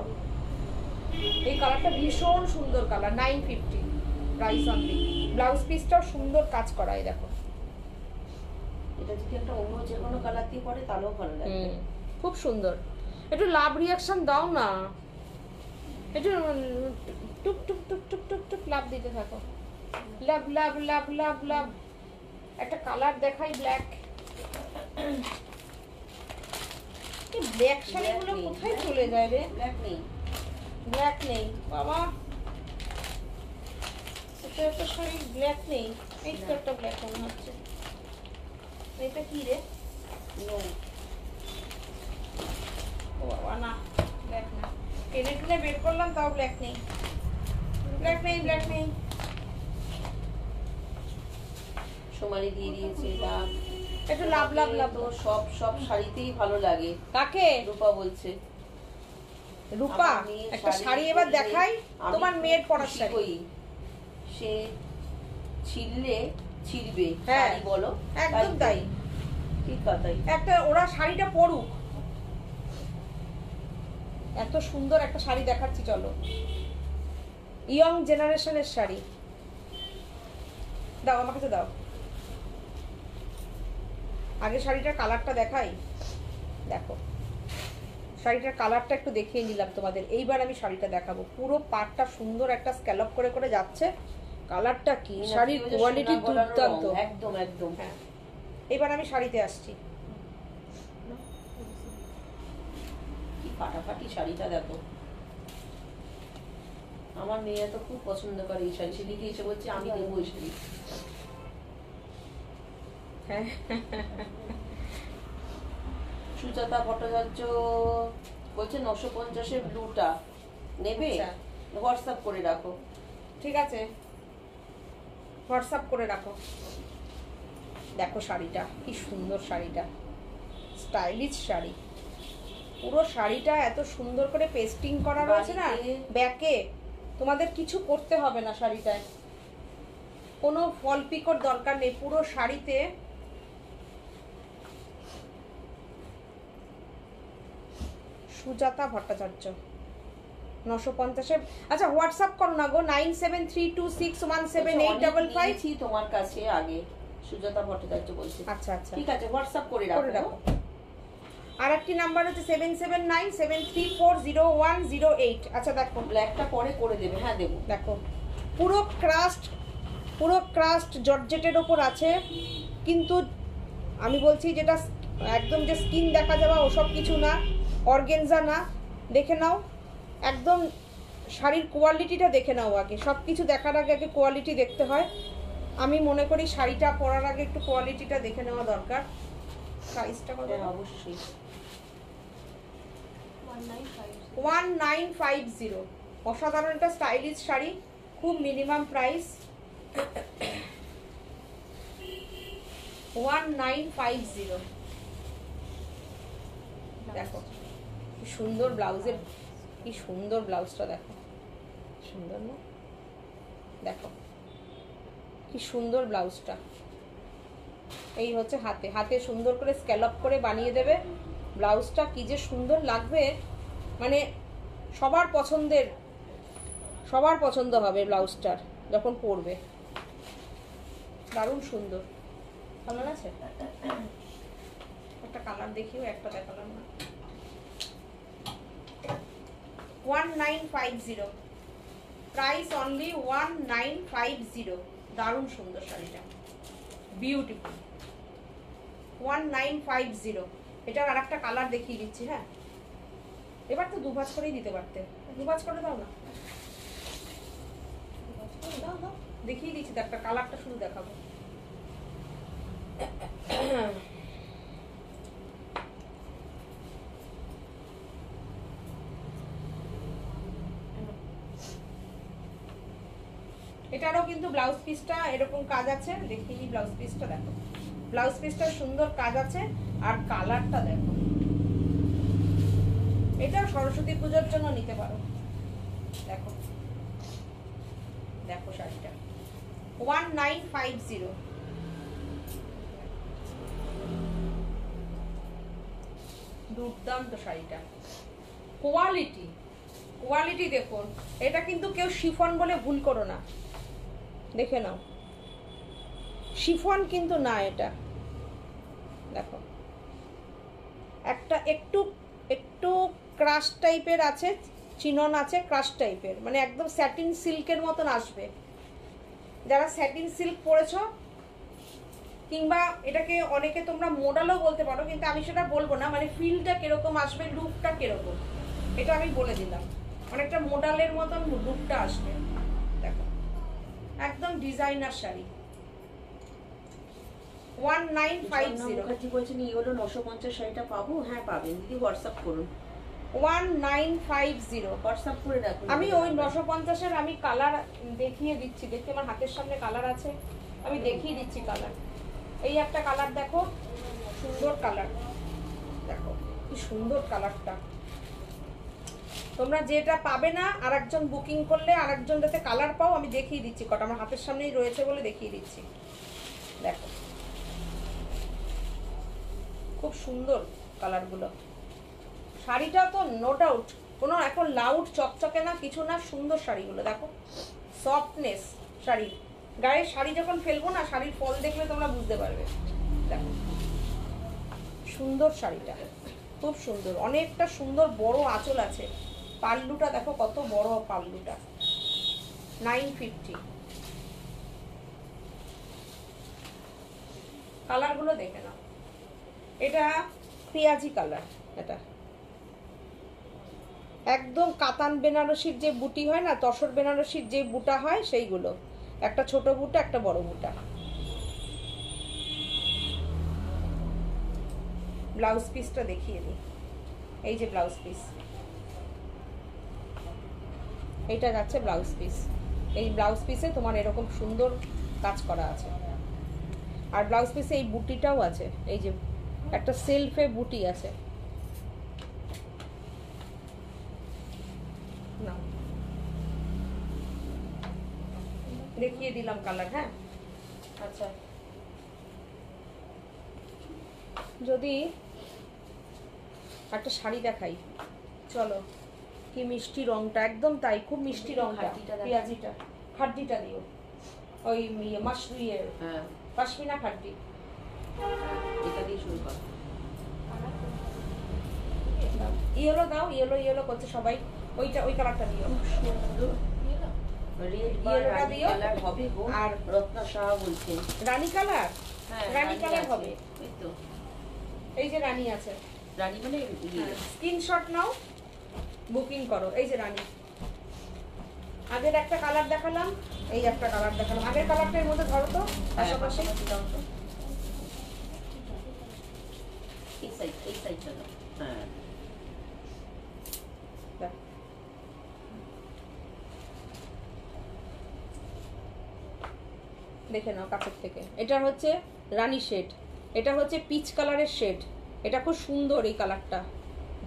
এই কালারটা, ভীষণ সুন্দর কালার। 950 price only. ব্লাউজ পিসটাও সুন্দর কাজ করা, এই দেখো। এটা যদি একটা অন্য যে কোনো কালার দিয়ে পরে তাহলেও ভালো লাগবে, খুব সুন্দর। একটু লাভ রিয়াকশন দাও না, একটু টুক টুক টুক টুক টুক টুক লাভ দিতে থাকো। লাভ লাভ লাভ লাভ লাভ। একটা কালার দেখাই, ব্ল্যাক। এই ব্ল্যাক শাড়িগুলো কোথায় চলে যায় রে? ব্ল্যাক নেই, ব্ল্যাক নেই বাবা, এটা একটা শাড়ি ব্ল্যাক নেই। এই তো একটা ব্ল্যাক মনে হচ্ছে, এটা কি রে? ও বাবা না, ব্ল্যাক না, টেনে টেনে বের করলাম তাও ব্ল্যাক নেই, ব্ল্যাক নেই, ব্ল্যাক নেই। সোমালি দিয়ে দিয়েছে দাম। একটু লাভ লাভ লাভ। তো সব সব শাড়িতেই ভালো লাগে। কাকে? রূপা বলছে। রূপা একটা শাড়ি এবার দেখাই, তোমার মেয়ের পরার শাড়ি। সে ছিললে ছিলবে, হ্যাঁ শাড়ি বলো, একদম তাই। ঠিক কথাই। একটা ওরা শাড়িটা পরুক, এত সুন্দর একটা শাড়ি দেখাচ্ছি চলো। ইয়ং জেনারেশনের শাড়ি, দাও আমার কাছে দাও, আগে শাড়িটার কালারটা দেখাই। দেখো শাড়িটার কালারটা একটু দেখিয়ে নিলাম তোমাদের, এইবার আমি শাড়িটা দেখাবো। পুরো পাটটা সুন্দর একটা স্ক্যালপ করে করে যাচ্ছে, কালারটা কি, শাড়ির কোয়ালিটি দুর্দান্ত একদম একদম। হ্যাঁ এবার আমি শাড়িতে আসছি। কি ফাটাফাটি শাড়িটা দেখো, আমার মেয়ে তো খুব পছন্দ করে এই শাড়ি, সেদিকে এসে বলছে আমি নেবো এই শাড়ি। হ্যাঁ সুজাতা ভট্টাচার্য বলছে 950-এর ব্লুটা নেবে, হোয়াটসঅ্যাপ করে রাখো। ঠিক আছে হোয়াটসঅ্যাপ করে রাখো। দেখো শাড়িটা কি সুন্দর, শাড়িটা স্টাইলিশ শাড়ি, পুরো শাড়িটা এত সুন্দর করে পেস্টিং করা রয়েছে না ব্যাকে, তোমাদের কিছু করতে হবে না শাড়িটায়, কোনো ফল পিকোর দরকার নেই। পুরো শাড়িতে সুজাতা ভট্টাচার্য 950-এ। আচ্ছা হোয়াটসঅ্যাপ করো না গো, 9732617855। তোমার কাছে আগে সুজাতা ভট্টাচার্য বলছে। আচ্ছা আচ্ছা ঠিক আছে হোয়াটসঅ্যাপ করে রাখো। আর একটি নাম্বার হচ্ছে 7797340108। আচ্ছা দেখো ব্ল্যাকটা পরে করে দেবে। হ্যাঁ দেবো। দেখো পুরো ক্রাস্ট জর্জেটের ওপর আছে, কিন্তু আমি বলছি যেটা একদম যে স্কিন দেখা যাওয়া ওসব কিছু না, অর্গেনজা না। দেখে নাও একদম শাড়ির কোয়ালিটিটা দেখে নাও আগে, সব কিছু দেখার আগে আগে কোয়ালিটি দেখতে হয়। আমি মনে করি শাড়িটা পরার আগে একটু কোয়ালিটিটা দেখে নেওয়া দরকার। সাইজটা কত? অবশ্যই 1950। অসাধারণ একটা স্টাইলিশ শাড়ি, খুব মিনিমাম প্রাইস 1950। দেখো কি সুন্দর ব্লাউজের, কি সুন্দর ব্লাউজটা দেখো, সুন্দর না? দেখো কি সুন্দর ব্লাউজটা, এই হচ্ছে হাতে, হাতে সুন্দর করে স্ক্যালপ করে বানিয়ে দেবে ব্লাউজটা, কি যে সুন্দর লাগবে, মানে সবার পছন্দ হবে ব্লাউজটার যখন পরবে, দারুণ সুন্দর। ভালো আছে? একটা কালার দেখিও, একটা দেখালাম না। 1950 প্রাইস অনলি 1950। দারুণ সুন্দর শাড়িটা, বিউটিফুল। 1950। এটার আর একটা কালার দেখিয়ে দিচ্ছি। হ্যাঁ এবার তো দুভাজ করেই দিতে পারতে, দুভাজ করে দাও না, দাও দেখিয়ে দিচ্ছি তো, একটা কালারটা শুধু দেখাবো। এটারও কিন্তু ব্লাউজ পিসটা এরকম কাজ আছে, দেখিয়ে দিই ব্লাউজ পিসটা। দেখো ব্লাউজ পিসটা সুন্দর কাজ আছে, আর কালারটা দেখো, এটা সরস্বতী পুজোর জন্য নিতে পারো। দেখো দেখো শাড়িটা 1950। দুর্দান্ত শাড়িটা, কোয়ালিটি দেখুন। এটা কিন্তু কেউ শিফন বলে ভুল করো না, দেখে নাও শিফন কিন্তু না এটা। দেখো একটা একটু ক্রাশ টাইপের আছে, চিনন আছে ক্রাশ টাইপের, মানে একদম স্যাটিন সিল্কের মতন আসবে। যারা স্যাটিন সিল্ক পরেছো, কিংবা এটাকে অনেকে তোমরা মোডালও বলতে পারো, কিন্তু আমি সেটা বলবো না, মানে ফিলটা কিরকম আসবে, লুকটা কিরকম, এটা আমি বলে দিলাম। অনেকটা মোডালের মতন লুকটা আসবে। দেখো একদম ডিজাইনার শাড়ি 1950। বলছেন এই হলো 950 শাড়িটা পাবো? হ্যাঁ পাবেন দিদি, হোয়াটসঅ্যাপ করুন। 1950 হোয়াটসঅ্যাপ করে রাখুন। আমি ওই 950-এর আমি কালার দেখিয়ে দিচ্ছি, দেখি আমার হাতের সামনে কালার আছে, আমি দেখিয়ে দিচ্ছি কালার। এই একটা কালার দেখো, সুন্দর কালার, দেখো কি সুন্দর কালারটা। তোমরা যেটা পাবে না আরেকজন বুকিং করলে আরেকজন যাতে কালার পাও, আমি দেখিয়ে দিচ্ছি কটা, আমার হাতের সামনেই রয়েছে বলে দেখিয়ে দিচ্ছি। দেখো খুব সুন্দর কালারগুলো। শাড়িটা তো নো ডাউট কোনো এখন লাউড চকচকে না, কিছু না, সুন্দর শাড়িগুলো দেখো, সফটনেস শাড়ির, গায়ে শাড়ি যখন ফেলবো না, শাড়ির ফল দেখলে তোমরা বুঝতে পারবে। দেখো সুন্দর শাড়িটা, খুব সুন্দর, অনেকটা সুন্দর বড় আঁচল আছে। পাল্লুটা দেখো কত বড় পাল্লুটা, 950। কালারগুলো দেখে নাও, এটা পেঁয়াজি কালার, এটা একদম কাতান বেনারসির যে বুটি হয় না, তসর বেনারসির যে বুটা হয় সেইগুলো, একটা ছোট বুটা একটা বড় বুটা। ব্লাউজ পিসটা দেখিয়ে দিই, এই যে ব্লাউজ পিস, এইটা যাচ্ছে ব্লাউজ পিস। এই ব্লাউজ পিসে তোমার এরকম সুন্দর কাজ করা আছে, আর ব্লাউজ পিসে এই বুটিটাও আছে, এই যে একটা সেলফে বুটি আছে। না দেখিয়ে দিলাম কালার। হ্যাঁ আচ্ছা, যদি একটা শাড়ি দেখাই, চলো, কি মিষ্টি রংটা, একদম তাই, খুব মিষ্টি রংটা, পেঁয়াজিটা, খাড্ডিটা দিও, ওই মাশরুইয়ের পশমিনা খাড্ডি, এটা দিয়ে শুরু কর। ইয়েলো দাও, ইয়েলো ইয়েলো করছে সবাই, ওইটা ওই কালারটা দিও, রেড বা রানী কালার হবে গো। আর রত্না শাহ বলছেন রানী কালার, রানী কালার হবে, এই তো, এই যে রানী আছে, রানী মানে স্ক্রিনশট নাও, বুকিং করো। এই যে রানী, আগের একটা কালার দেখালাম, এই একটা কালার দেখালাম, আগের কালারটার মধ্যে ধরো তো পাশাপাশি, এই সাইডটা দাও। হ্যাঁ দেখে নাও কাছের থেকে। এটা হচ্ছে রানী শেড, এটা হচ্ছে পিচ কালারের শেড, এটা খুব সুন্দর, এই কালারটা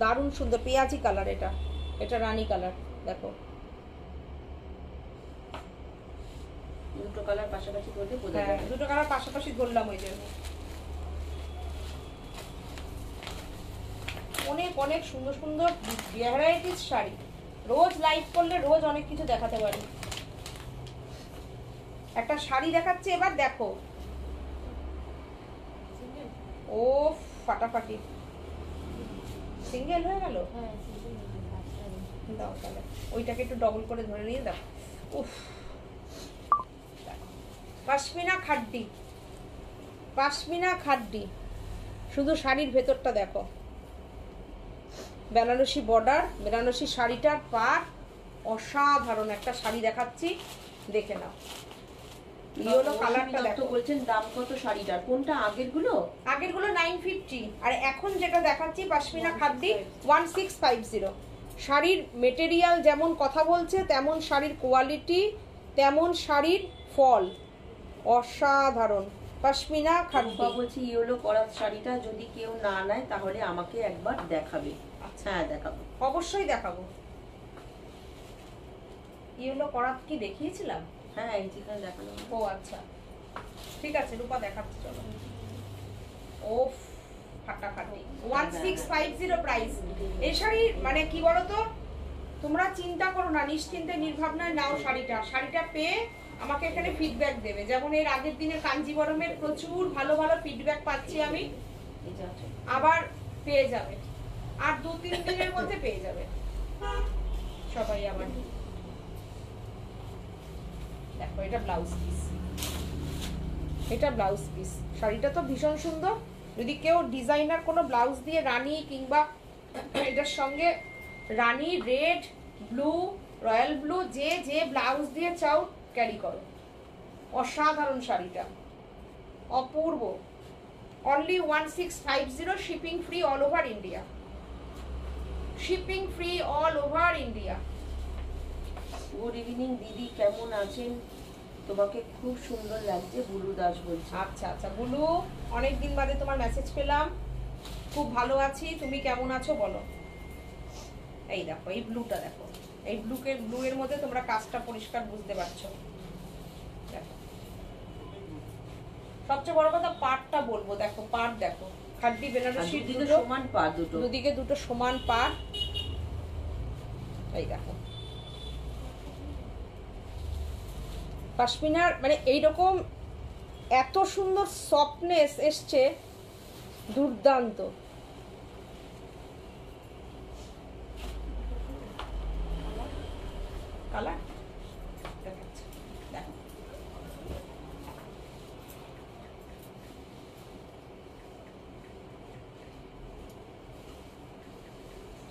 দারুণ সুন্দর, পেঁয়াজি কালার, এটা এটা রানী কালার। দেখো দুটো কালার পাশাপাশি করলে বোঝা হ্যাঁ, যাবে। দুটো কালার পাশাপাশি ধরলাম ওই জন্য। অনেক অনেক সুন্দর সুন্দর ভ্যারাইটিস শাড়ি, রোজ লাইভ করলে রোজ অনেক কিছু দেখাতে পারি। একটা শাড়ি দেখাচ্ছে এবার, দেখো, ও ফাটাফাটি, সিঙ্গেল হয়ে গেল। দাও তাহলে ওইটাকে একটু ডবল করে ধরে নিয়ে দাও। উফ, পশমিনা খাড্ডি, পশমিনা খাড্ডি, শুধু শাড়ির ভেতরটা দেখো, বেনারসি বর্ডার, বেনারসি শাড়িটার পাড়, অসাধারণ একটা শাড়ি দেখাচ্ছি, দেখে নাও। ইয়েলো কালারটা দেখো। বলছেন দাম কত শাড়িটার? কোনটা আগেরগুলো? আগেরগুলো 950, আর এখন যেটা দেখাচ্ছি পশমিনা খাড্ডি 1650। শাড়ির মেটেরিয়াল যেমন কথা বলছে, তেমন শাড়ির কোয়ালিটি, তেমন শাড়ির ফল, অসাধারণ। পশমিনা খাড্ডি বলছি ইয়েলো করা শাড়িটা যদি কেউ না নেয় তাহলে আমাকে একবার দেখাবে। আচ্ছা হ্যাঁ দেখাবো, অবশ্যই দেখাবো। ইয়েলো করা কি দেখিয়েছিলাম? হ্যাঁ এই যেখানে দেখানো। ও আচ্ছা ঠিক আছে, রূপা দেখাচ্ছি, চলো। ও ফাটাফাটি, 1650 প্রাইস। এই শাড়ি মানে কি বলতো, তোমরা চিন্তা করো না, নিশ্চিন্তে নির্ভাবনায় নাও শাড়িটা। শাড়িটা পেয়ে আমাকে এখানে ফিডব্যাক দেবে। যেমন এর আগের দিনের কাঞ্জিবরমের প্রচুর ভালো ভালো ফিডব্যাক পাচ্ছি আমি, আবার পেয়ে যাবে, আর 2-3 দিনের মধ্যে পেয়ে যাবে সবাই আবার। দেখো এটা ব্লাউজ পিস, এটা ব্লাউজ পিস, শাড়িটা তো ভীষণ সুন্দর। যদি কেউ ডিজাইনার কোনো ব্লাউজ দিয়ে রানী, কিংবা এটার সঙ্গে রানী, রেড, ব্লু, রয়্যাল ব্লু, যে যে ব্লাউজ দিয়ে চাও ক্যারি করো, অসাধারণ শাড়িটা, অপূর্ব। Only 1650, shipping free all over India, shipping free all over India. Good evening দিদি, কেমন আছেন? তোমাকে খুব সুন্দর লাগছে, বুলু দাস বলছে। আচ্ছা আচ্ছা বুলু, অনেকদিন বাদে তোমার মেসেজ পেলাম, খুব ভালো আছি, তুমি কেমন আছো বলো। এই দেখো এই ব্লুটা দেখো, এই ব্লু এর মধ্যে তোমরা কাজটা পরিষ্কার বুঝতে পারছো। দেখো সবচেয়ে বড় কথা পাড়টা বলবো, দেখো পাড় দেখো, খাড্ডি বেনারসি দুটো সমান পাড়, দুদিকে দুটো সমান পাড়। এই দেখো পশমিনার মানে এইরকম এত সুন্দর সফটনেস এসছে, দুর্দান্ত। কালার দেখাচ্ছে, দেখো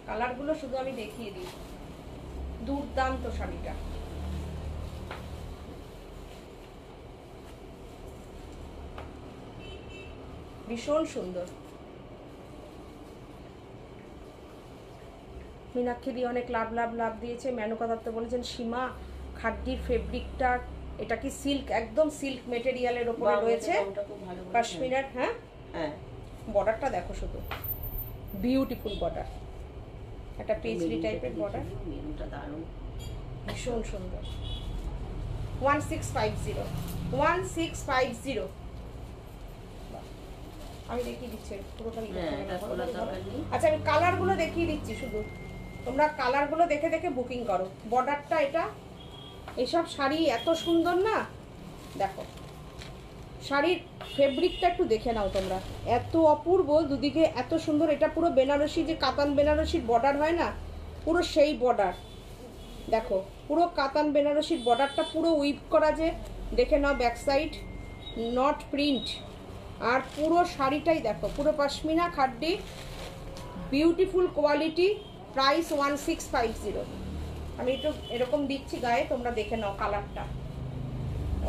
কালারগুলো শুধু আমি দেখিয়ে দিই, দুর্দান্ত শাড়িটা। ভীষণ সুন্দর। মীনাক্ষী দিয়ে অনেক লাভ লাভ লাভ দিয়েছে। মেনকা দত্ত বলেছেন সীমা খাড্ডির ফেব্রিকটা, এটা কি সিল্ক, একদম সিল্ক মেটেরিয়ালের উপরে রয়েছে পশমিনার। হ্যাঁ হ্যাঁ, বর্ডারটা দেখো শুধু, বিউটিফুল বর্ডার, একটা পেজরি টাইপের বর্ডার, মেরুনটা দারুণ, ভীষণ সুন্দর। 1650 1650। আমি দেখিয়ে দিচ্ছি পুরোটা। আচ্ছা আমি কালারগুলো দেখিয়ে দিচ্ছি শুধু, তোমরা কালারগুলো দেখে দেখে বুকিং করো। বর্ডারটা এটা, এইসব শাড়ি এত সুন্দর না, দেখো শাড়ির ফেব্রিকটা একটু দেখে নাও তোমরা, এত অপূর্ব, দুদিকে এত সুন্দর। এটা পুরো বেনারসি, যে কাতান বেনারসির বর্ডার হয় না, পুরো সেই বর্ডার দেখো, পুরো কাতান বেনারসির বর্ডারটা পুরো উইভ করা, যে দেখে নাও ব্যাক সাইড, নট প্রিন্ট। আর পুরো শাড়িটাই দেখো, পুরো পশমিনা খাড্ডি, বিউটিফুল কোয়ালিটি, প্রাইস 1650। আমি একটু এরকম দিচ্ছি গায়ে, তোমরা দেখে নাও কালারটা,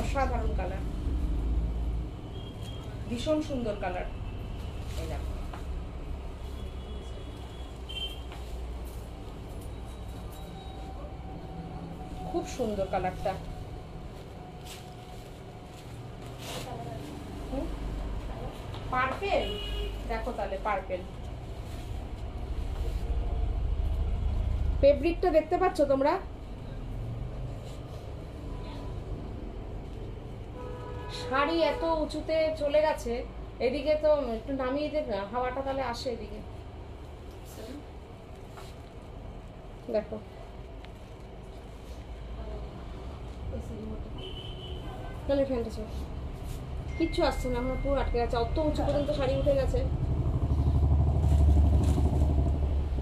অসাধারণ কালার, ভীষণ সুন্দর কালার। এই দেখো খুব সুন্দর কালারটা। পার্পেল দেখো, তাহলে পার্পেল ফেব্রিকটা দেখতে পাচ্ছ তোমরা, শাড়ি এত উঁচুতে চলে গেছে। এদিকে তো একটু নামিয়ে দেব না, হাওয়াটা তাহলে আসে এদিকে, দেখো তাহলে ফ্যানটা ছিল, কিচ্ছু আসছে না, আমার পুরো আটকে গেছে, অত উঁচু পর্যন্ত শাড়ি উঠে গেছে।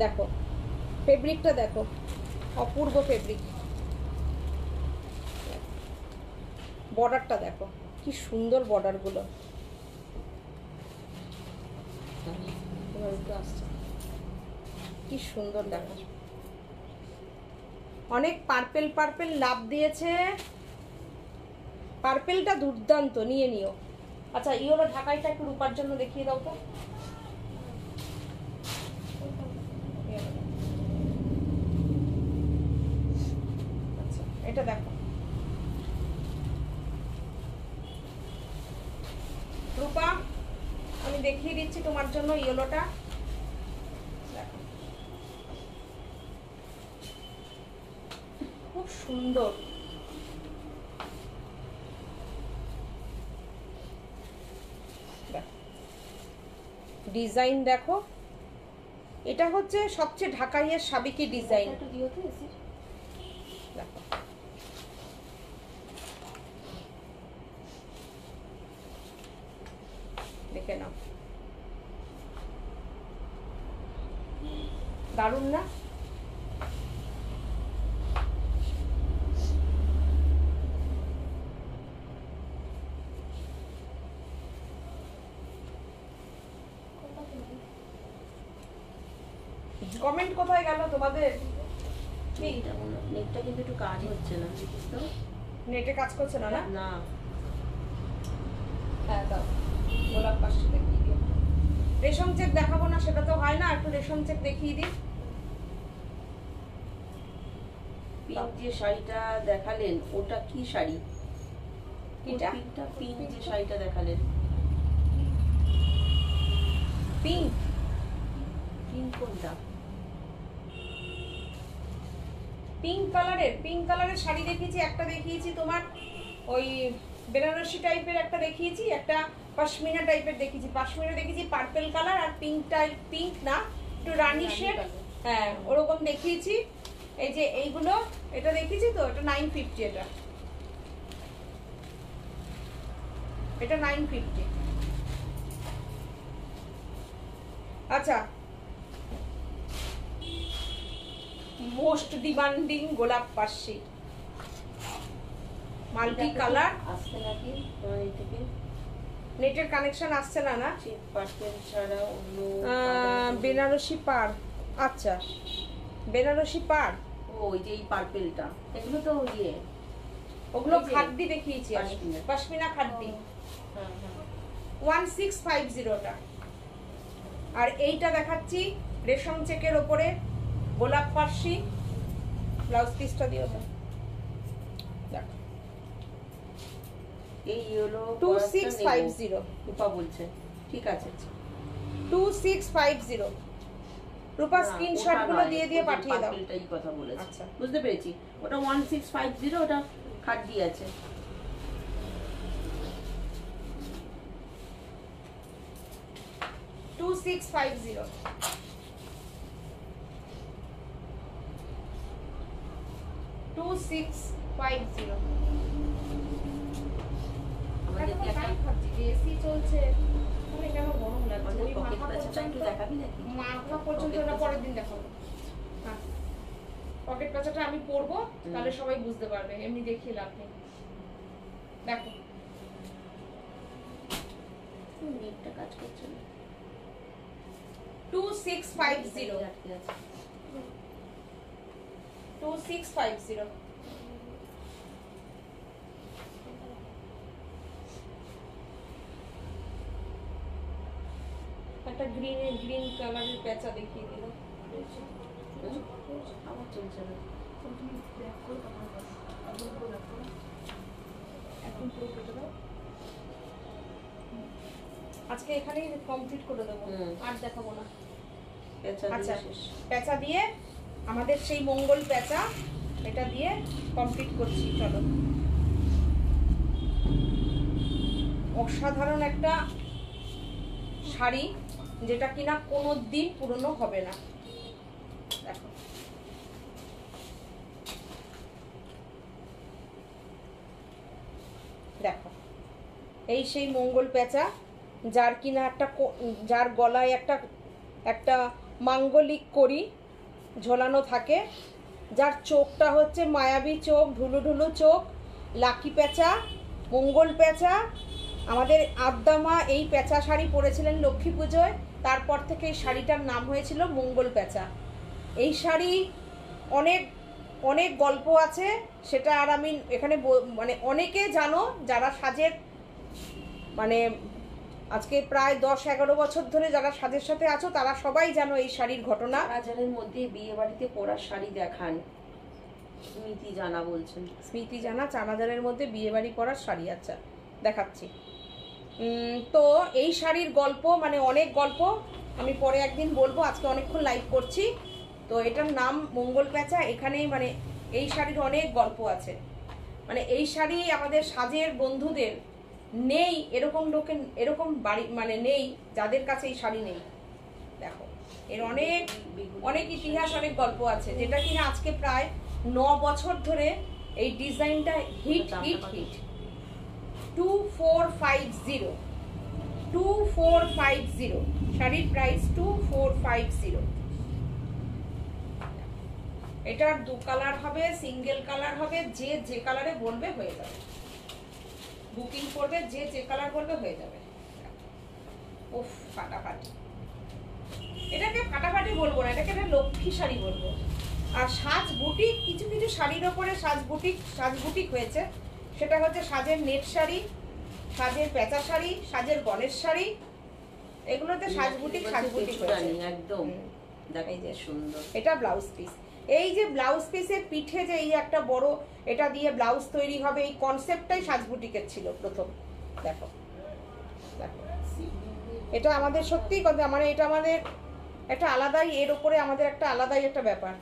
দেখো ফেব্রিকটা দেখো, অপূর্ব ফেব্রিক। বর্ডারটা দেখো কি সুন্দর, বর্ডারগুলো আসছে কি সুন্দর, দেখো অনেক পার্পেল পার্পেল লাভ দিয়েছে, পার্পেলটা দুর্দান্ত, নিয়ে নিও। আচ্ছা ইয়েলো ঢাকাইটা একটু রূপার জন্য দেখিয়ে দাও তো। আচ্ছা এটা দেখো রূপা, আমি দেখিয়ে দিচ্ছি তোমার জন্য ইয়েলোটা, দেখো খুব সুন্দর। ডিজাইন দেখো, এটা হচ্ছে সবচেয়ে ঢাকাইয়ের সাবেকি ডিজাইন। দেখো দেখে নাও, দারুণ না? কমেন্ট কোথায় গেল তোমাদের? নেটটা কিন্তু একটু কাজ হচ্ছে না, তো নেটে কাজ করছে না? না হ্যাঁ দাও, গোলাপ পাশে দেখিয়ে দিও। রেশম চেক দেখাবো না, সেটা তো হয় না, একটু রেশম চেক দেখিয়ে দিই। পিঙ্ক যে শাড়িটা দেখালেন, ওটা কি শাড়ি? কিটা? পিঙ্ক যে শাড়িটা দেখালেন, পিঙ্ক পিঙ্ক কোনটা? পিঙ্ক কালারের শাড়ি দেখিয়েছি, একটা দেখিয়েছি তোমার ওই বেনারসি টাইপের, একটা দেখিয়েছি, একটা পশমিনা টাইপের দেখিয়েছি। পশমিনা দেখেছি পার্পল কালার, আর পিঙ্ক টাইপ, পিঙ্ক না একটু রানী শেড, হ্যাঁ ওরকম দেখিয়েছি। এই যে এইগুলো, এটা দেখিয়েছি তো, এটা 950, এটা এটা 950। আচ্ছা, মোস্ট ডিমান্ডিং গোলাপ পাশি, মাল্টি কালার। আসছে নাকি তোমার এই থেকে? নেটের কানেকশন আসছে না? না, পার্পেল ছাড়া অন্য বেনারসি পাড়। আচ্ছা, বেনারসি পাড়। ওই যে এই পার্পেলটা, এগুলো তো ইয়ে, ওগুলো খাদ্দি দেখিয়েছি আমি, পশমিনা খাদ্দি। 1650টা। আর এইটা দেখাচ্ছি রেশম চেকের ওপরে গোলাপ পার্সি। ব্লাউজ পিসটা দিও তো, দেখো। এই হলো 2650। রূপা বলছে, ঠিক আছে। 2650। রূপা স্ক্রিনশট গুলো দিয়ে দিয়ে পাঠিয়ে দাও। এটাই কথা বলেছে। আচ্ছা, বুঝতে পেরেছি। ওটা 1650, ওটা খাদ্দি আছে। এসি চলছে, কেন গরম লাগছে? একটু দেখাবি নাকি? মাথা পর্যন্ত না, পরের দিন দেখাবো। হ্যাঁ, পকেট কাঁচাটা আমি পরবো, তাহলে সবাই বুঝতে পারবে, এমনি দেখিয়ে লাভ নেই। দেখো, নেটটা কাজ করছে না। 2650। 2650। একটা গ্রিন কালারের পেঁচা দেখিয়ে দিল। আমার চলছে না। আজকে এখানেই কমপ্লিট করে দেবো, আর দেখাবো না। আচ্ছা, পেঁচা দিয়ে আমাদের সেই মঙ্গল পেঁচা, এটা দিয়ে কমপ্লিট করছি। চলো, অসাধারণ একটা শাড়ি, যেটা কিনা কোনো দিন পুরনো হবে না। দেখো, দেখো, এই সেই মঙ্গল পেঁচা, যার কিনা একটা, যার গলায় একটা একটা মাঙ্গলিক কড়ি ঝোলানো থাকে, যার চোখটা হচ্ছে মায়াবী চোখ, ঢুলু ঢুলু চোখ, লাকি পেঁচা, মঙ্গল পেঁচা। আমাদের আদ্দামা এই পেঁচা শাড়ি পরেছিলেন লক্ষ্মী পুজোয়, তারপর থেকে এই শাড়িটার নাম হয়েছিল মঙ্গল পেঁচা। এই শাড়ি অনেক অনেক গল্প আছে, সেটা আর আমি এখানে মানে অনেকে জানো, যারা সাজের মানে আজকে প্রায় 10-11 বছর ধরে যারা সাজের সাথে আছো, তারা সবাই জানো এই শাড়ির ঘটনা। হাজারের মধ্যে বিয়ে বাড়িতে পরার শাড়ি দেখান, স্মৃতি জানা বলছেন। স্মৃতি জানা 4000-এর মধ্যে বিয়ে বাড়ি পরার শাড়ি। আচ্ছা, দেখাচ্ছি। তো এই শাড়ির গল্প মানে অনেক গল্প, আমি পরে একদিন বলবো, আজকে অনেকক্ষণ লাইভ করছি। তো এটার নাম মঙ্গল পেঁচা। এখানেই মানে এই শাড়ির অনেক গল্প আছে। মানে এই শাড়ি আমাদের সাজের বন্ধুদের নেই, এরকম লোকের, এরকম বাড়ি মানে নেই যাদের কাছে এই শাড়ি নেই। দেখো, এর অনেক অনেক ইতিহাস, অনেক গল্প আছে, যেটা কিনা আজকে প্রায় 9 বছর ধরে এই ডিজাইনটা হিট হিট হিট। 2450, 2450 শাড়ির প্রাইস 2450। এটার 2 কালার হবে, সিঙ্গেল কালার হবে, যে যে কালারে বলবে হয়ে যাবে। বুকিং করবে যে যে কালার বলবে হয়ে যাবে। উফ, ফাটাফাটি। এটাকে ফাটাফাটি বলবো না, এটাকে একটা লক্ষ্মী শাড়ি বলবো। আর সাজ বুটিক, কিছু কিছু শাড়ির ওপরে সাজ বুটিক হয়েছে, সেটা হচ্ছে সাজের নেট শাড়ি, সাজের পেঁচা শাড়ি, সাজের গণেশ শাড়ি, এগুলোতে সাজ বুটিক হয়েছে একদম। এই যে সুন্দর, এটা ব্লাউজ পিস। এই যে ব্লাউজ পিসের পিঠে যে এই একটা বড় এটা দিয়ে ব্লাউজ তৈরি হবে, এই কনসেপ্টটাই সাজ বুটিকের ছিল প্রথম। দেখো, দেখো, এটা আমাদের সত্যিই কথা, মানে এটা আমাদের একটা আলাদাই, এর উপরে আমাদের একটা আলাদাই একটা ব্যাপার।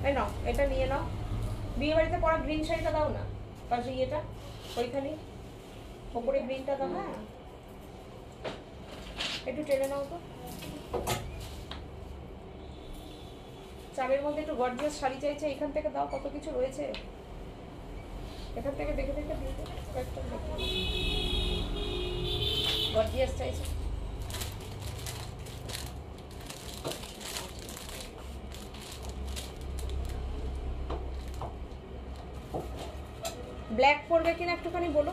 এই নাও, এটা নিয়ে নাও। বিয়ে বাড়িতে পরা গ্রিন শাড়িটা দাও না, পাশে ইয়েটা ওইখানে ওপরে গ্রিনটা দাও। হ্যাঁ, একটু টেনে নাও তো। চালের মধ্যে একটু গর্জিয়াস শাড়ি চাইছে, এখান থেকে দাও, কত কিছু রয়েছে এখান থেকে, দেখে দেখে দিয়ে দাও কয়েকটা, দেখে গর্জিয়াস চাইছে। ব্ল্যাক পরবে কিনা একটুখানি বলো।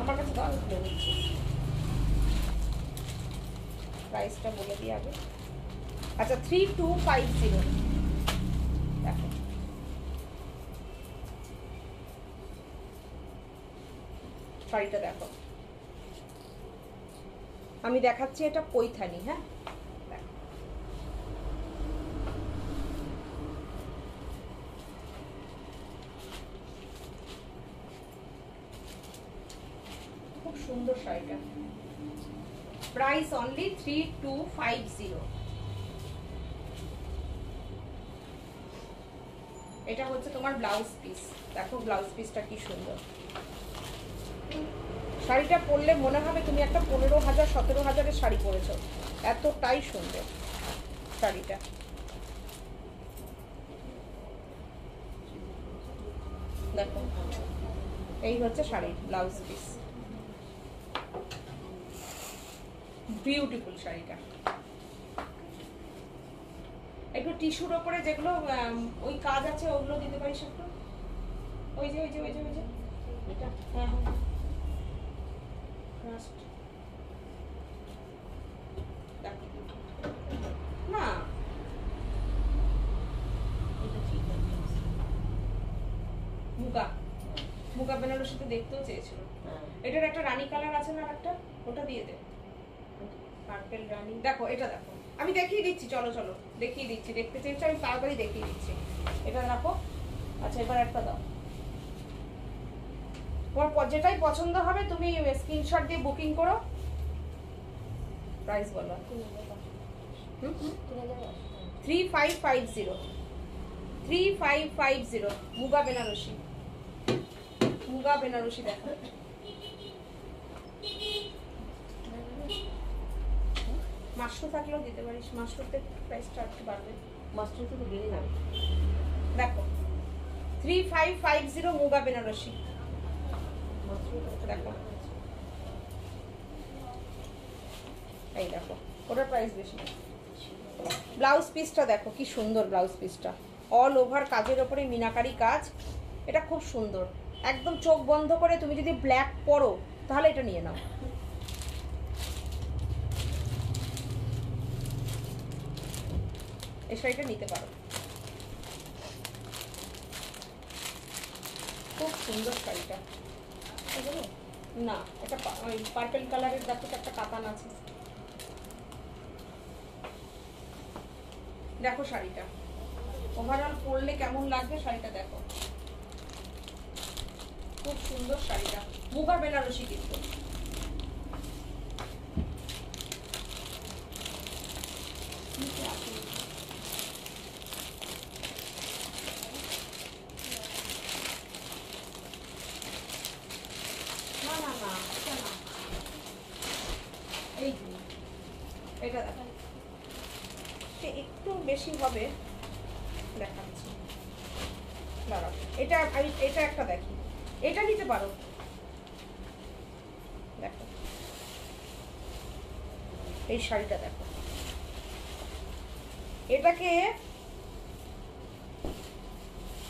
আমার কাছে দাও, আমি খুলে দিচ্ছি। প্রাইসটা বলে দিই আগে। আচ্ছা 3250 দেখো, শাড়িটা দেখো, আমি দেখাচ্ছি এটা পৈথানি। হ্যাঁ দেখো, খুব সুন্দর শাড়িটা। Price only 3250। এটা হচ্ছে তোমার ব্লাউজ পিস। দেখো ব্লাউজ পিসটা কি সুন্দর। শাড়িটা পরলে মনে হবে তুমি একটা 15,000 17,000-এর শাড়ি পরেছো, এতটাই সুন্দর শাড়িটা। দেখো এই হচ্ছে শাড়ির ব্লাউজ পিস, বিউটিফুল শাড়িটা। একটু টিস্যুর ওপরে যেগুলো ওই কাজ আছে ওগুলো দিতে পারিস একটু, ওই যে ওই যে ওই যে ওই যে এটা। হ্যাঁ হ্যাঁ না, মুগা মুগা বেনারসিতে দেখতেও চেয়েছিল। এটার একটা রানী কালার আছে না, একটা ওটা দিয়ে দে, পার্পল রানী। দেখো এটা দেখো, আমি দেখিয়ে দিচ্ছি, চলো চলো দেখিয়ে দিচ্ছি, দেখতে চেয়েছো আমি তাড়াতাড়ি দেখিয়ে দিচ্ছি। এটা দেখো। আচ্ছা এবার একটা দাও, তোমার যেটাই পছন্দ হবে তুমি স্ক্রিনশট দিয়ে বুকিং করো। প্রাইস বলো। 3550, 3550 মুগা বেনারসি। মুগা বেনারসি দেখো, মাশরু থাকলেও দিতে পারিস, মাশরুতে প্রাইসটা একটু বাড়বে, মাশরুতে তো বেড়ে যাবে। দেখো 3550 মুগা বেনারসি। দেখো এই দেখো, ওটার প্রাইস বেশি। ব্লাউজ পিসটা দেখো কি সুন্দর, ব্লাউজ পিসটা অল ওভার কাজের ওপরে মিনাকারি কাজ, এটা খুব সুন্দর। একদম চোখ বন্ধ করে তুমি যদি ব্ল্যাক পরো তাহলে এটা নিয়ে নাও। এই শাড়িটা নিতে পারো, খুব সুন্দর শাড়িটা। না এটা ওই পার্পল কালারের দেখো, একটা কাতান আছে। দেখো শাড়িটা ওভারঅল পরলে কেমন লাগবে, শাড়িটা দেখো খুব সুন্দর শাড়িটা, মুগা বেনারসি কিন্তু। না না না এটা না, এই এটা দেখো, একটু বেশি হবে দেখাচ্ছি, দাঁড়াও এটা আমি এটা একটা দেখি, এটা নিতে পারো। দেখো এই শাড়িটা দেখো, এটাকে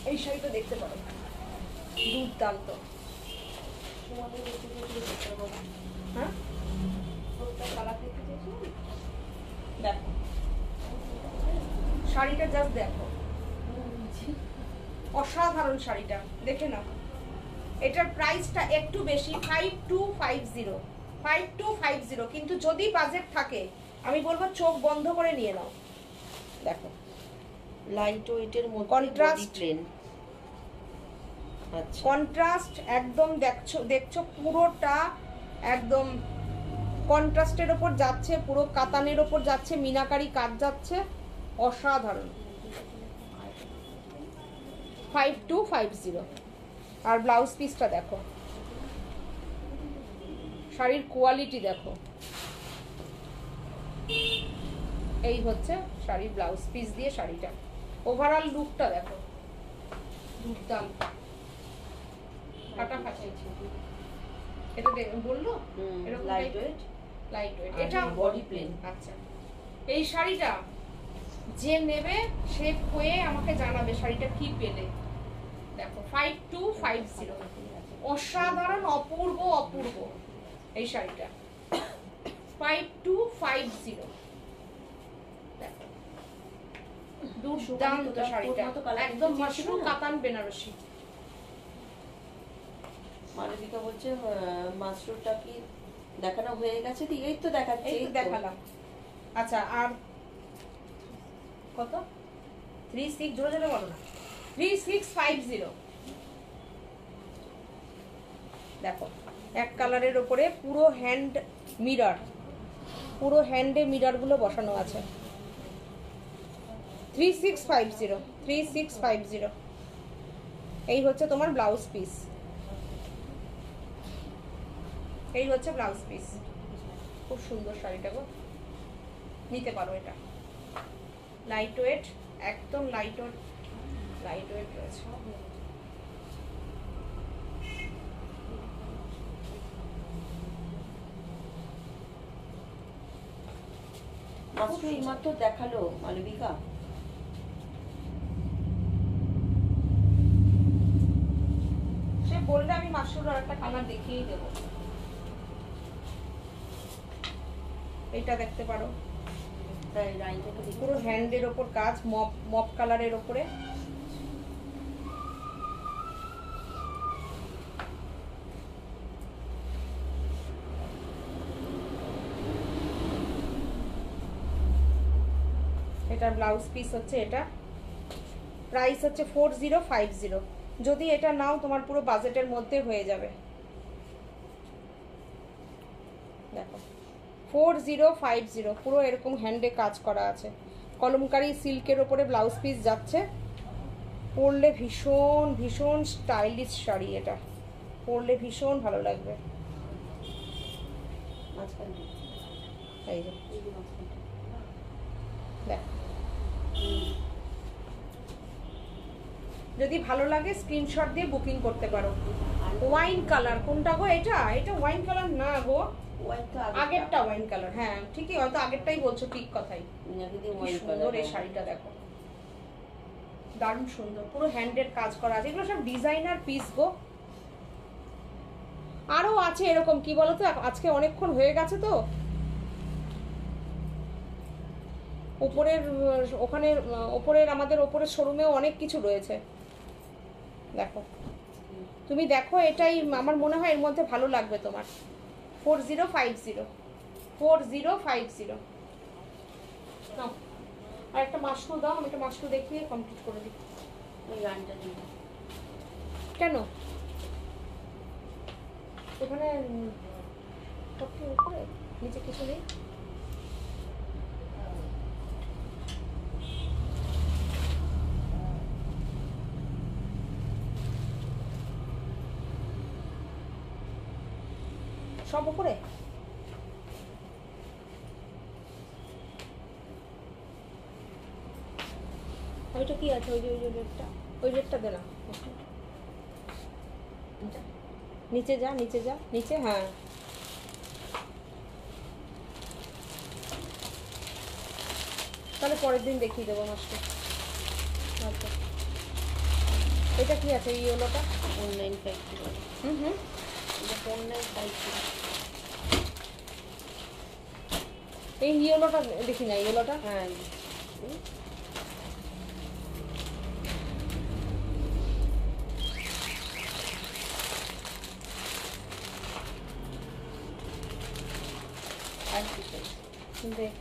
এই শাড়িটা দেখতে পারো, দুর্দান্ত। হ্যাঁ দেখো শাড়িটা জাস্ট দেখো, অসাধারণ শাড়িটা, দেখে নাও। এটার প্রাইসটা একটু বেশি, 5250, 5250, কিন্তু যদি বাজেট থাকে আমি বলবো চোখ বন্ধ করে নিয়ে নাও। দেখো লাইট ওয়েটের মধ্যে কন্ট্রাস্ট, প্লেন। আচ্ছা কন্ট্রাস্ট একদম দেখছো পুরোটা একদম কন্ট্রাস্টের ওপর যাচ্ছে, পুরো কাতানের ওপর যাচ্ছে, মিনাকারি কাজ যাচ্ছে, অসাধারণ। 5250। আর ব্লাউজ পিসটা দেখো, শাড়ির কোয়ালিটি দেখো, এই হচ্ছে শাড়ির ব্লাউজ পিস দিয়ে শাড়িটা। ওভারঅল লুকটা দেখো, দুর্দান্ত। ফাটাফাটি। এটা বললো এরকম লাইট ওয়েট, লাইট ওয়েট। এটা বডি প্লেন। আচ্ছা, এই শাড়িটা যে নেবে সে হয়ে আমাকে জানাবে শাড়িটা কি পেলে। দেখো 5250, অসাধারণ, অপূর্ব অপূর্ব এই শাড়িটা। 5250, দেখো দুর্দান্ত শাড়িটা, একদম মাশরুম কাতান বেনারসি। মালবিকা বলছে মাশরুমটা কি দেখানো হয়ে গেছে? এই তো দেখাচ্ছি, এই তো দেখালাম। আচ্ছা, আর কত? 36, জোরে জোরে বলো না। 3650, দেখো এক কালারের উপরে পুরো হ্যান্ড মিরর, পুরো হ্যান্ডে মিরর গুলো বসানো আছে। 3650, 3650। এই হচ্ছে তোমার ব্লাউজ পিস, এই হচ্ছে ব্লাউজ পিস। খুব সুন্দর শাড়িটা গো, নিতে পারো। এটা লাইট ওয়েট, একদম লাইট ওয়েট, লাইট ওয়েট রয়েছে। মাত্র এইমাত্র দেখালো মালবিকা। সে বললে আমি মাশরুর আর একটা কালার দেখিয়ে দেবো। এটা দেখতে পারো, পুরো হ্যান্ডের ওপর কাজ, মপ মপ কালারের ওপরে। এটার ব্লাউজ পিস হচ্ছে এটা। প্রাইস হচ্ছে 4050। যদি এটা নাও তোমার পুরো বাজেটের মধ্যে হয়ে যাবে। দেখো 4050, পুরো এরকম হ্যান্ডে কাজ করা আছে, কলমকারি সিল্কের ওপরে ব্লাউজ পিস যাচ্ছে। পরলে ভীষণ ভীষণ স্টাইলিশ শাড়ি, এটা পরলে ভীষণ ভালো লাগবে। এই যে দেখ, যদি ভালো লাগে স্ক্রিনশট দিয়ে বুকিং করতে পারো। ওয়াইন কালার কোনটা গো? এটা এটা ওয়াইন কালার না গো, আগেরটা ওয়াইন কালার। হ্যাঁ ঠিকই, হয়তো আগেরটাই বলছো, ঠিক কথাই। সুন্দর এই শাড়িটা দেখো, দারুণ সুন্দর, পুরো হ্যান্ডের কাজ করা আছে। এগুলো সব ডিজাইনার পিস গো। আরো আছে এরকম, কি বলতো, আজকে অনেকক্ষণ হয়ে গেছে তো, উপরের ওখানে ওপরের আমাদের ওপরের শোরুমেও অনেক কিছু রয়েছে। দেখো তুমি দেখো, এটাই আমার মনে হয় এর মধ্যে ভালো লাগবে তোমার। 4050, 4050। নাও আর একটা মাশরু দাও, আমি একটা মাশরু দেখিয়ে কমপ্লিট করে দিই। কেন এখানে উপরে নিচে কিছু নেই? সব উপরে? ওইটা কি আছে? ওই যে রেটটা, ওই রেটটা দে না। নিচে যা, নিচে যা, নিচে। হ্যাঁ তাহলে পরের দিন দেখিয়ে দেবো মাসটা। আচ্ছা এটা কি আছে? এই ইয়েলোটা 4950। হুম, এটা 4950। এই ইয়েলোটা দেখি না, ইয়েলোটা। হ্যাঁ দেখ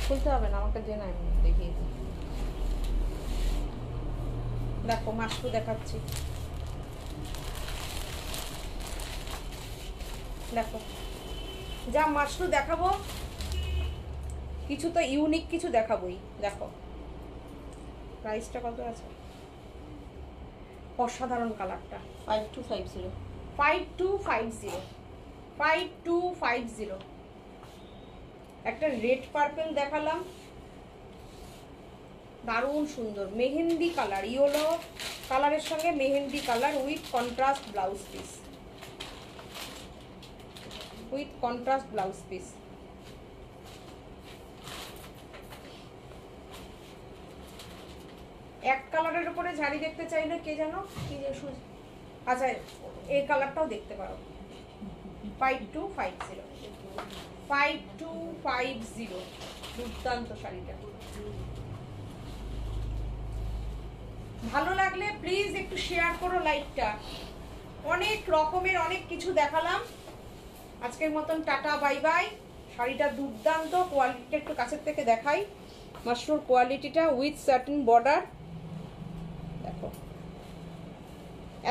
খুলতে হবে না, আমাকে যে না দেখিয়ে দিই। দেখো মাশরু দেখাচ্ছি, দেখো যা মাশরু দেখাবো কিছু তো ইউনিক কিছু দেখাবোই। দেখো প্রাইসটা কত আছে, অসাধারণ কালারটা। 5250 5250 5250। একটা রেড পার্পল দেখালাম, দারুণ সুন্দর মেহেন্দি কালার, ইয়েলো কালারের সঙ্গে mehendi colour with contrast blouse piece, with contrast blouse piece. এক কালারের উপরে শাড়ি দেখতে চাইলে কে জানো কি যে আচ্ছা এই কালারটাও দেখতে পারো। 5250 5250 দুর্দান্ত শাড়িটা। ভালো লাগলে প্লিজ একটু শেয়ার করো লাইভটা। অনেক রকমের অনেক কিছু দেখালাম আজকের মতন, টাটা বাই বাই। শাড়িটা দুর্দান্ত, কোয়ালিটিটা একটু কাছের থেকে দেখাই, মাশরুর কোয়ালিটিটা উইথ সার্টেন বর্ডার। দেখো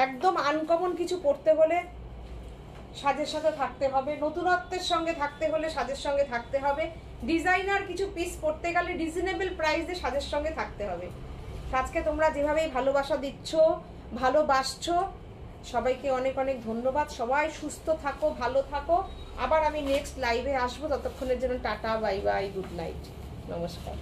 একদম আনকমন কিছু পরতে হলে সাজের সাথে থাকতে হবে, নতুনত্বের সঙ্গে থাকতে হলে সাজের সঙ্গে থাকতে হবে, ডিজাইনার কিছু পিস পরতে গেলে রিজনেবল প্রাইসে সাজের সঙ্গে থাকতে হবে। আজকে তোমরা যেভাবেই ভালোবাসা দিচ্ছ, ভালোবাসছো, সবাইকে অনেক অনেক ধন্যবাদ। সবাই সুস্থ থাকো, ভালো থাকো। আবার আমি নেক্সট লাইভে আসবো, ততক্ষণের জন্য tata bye bye, good night, নমস্কার।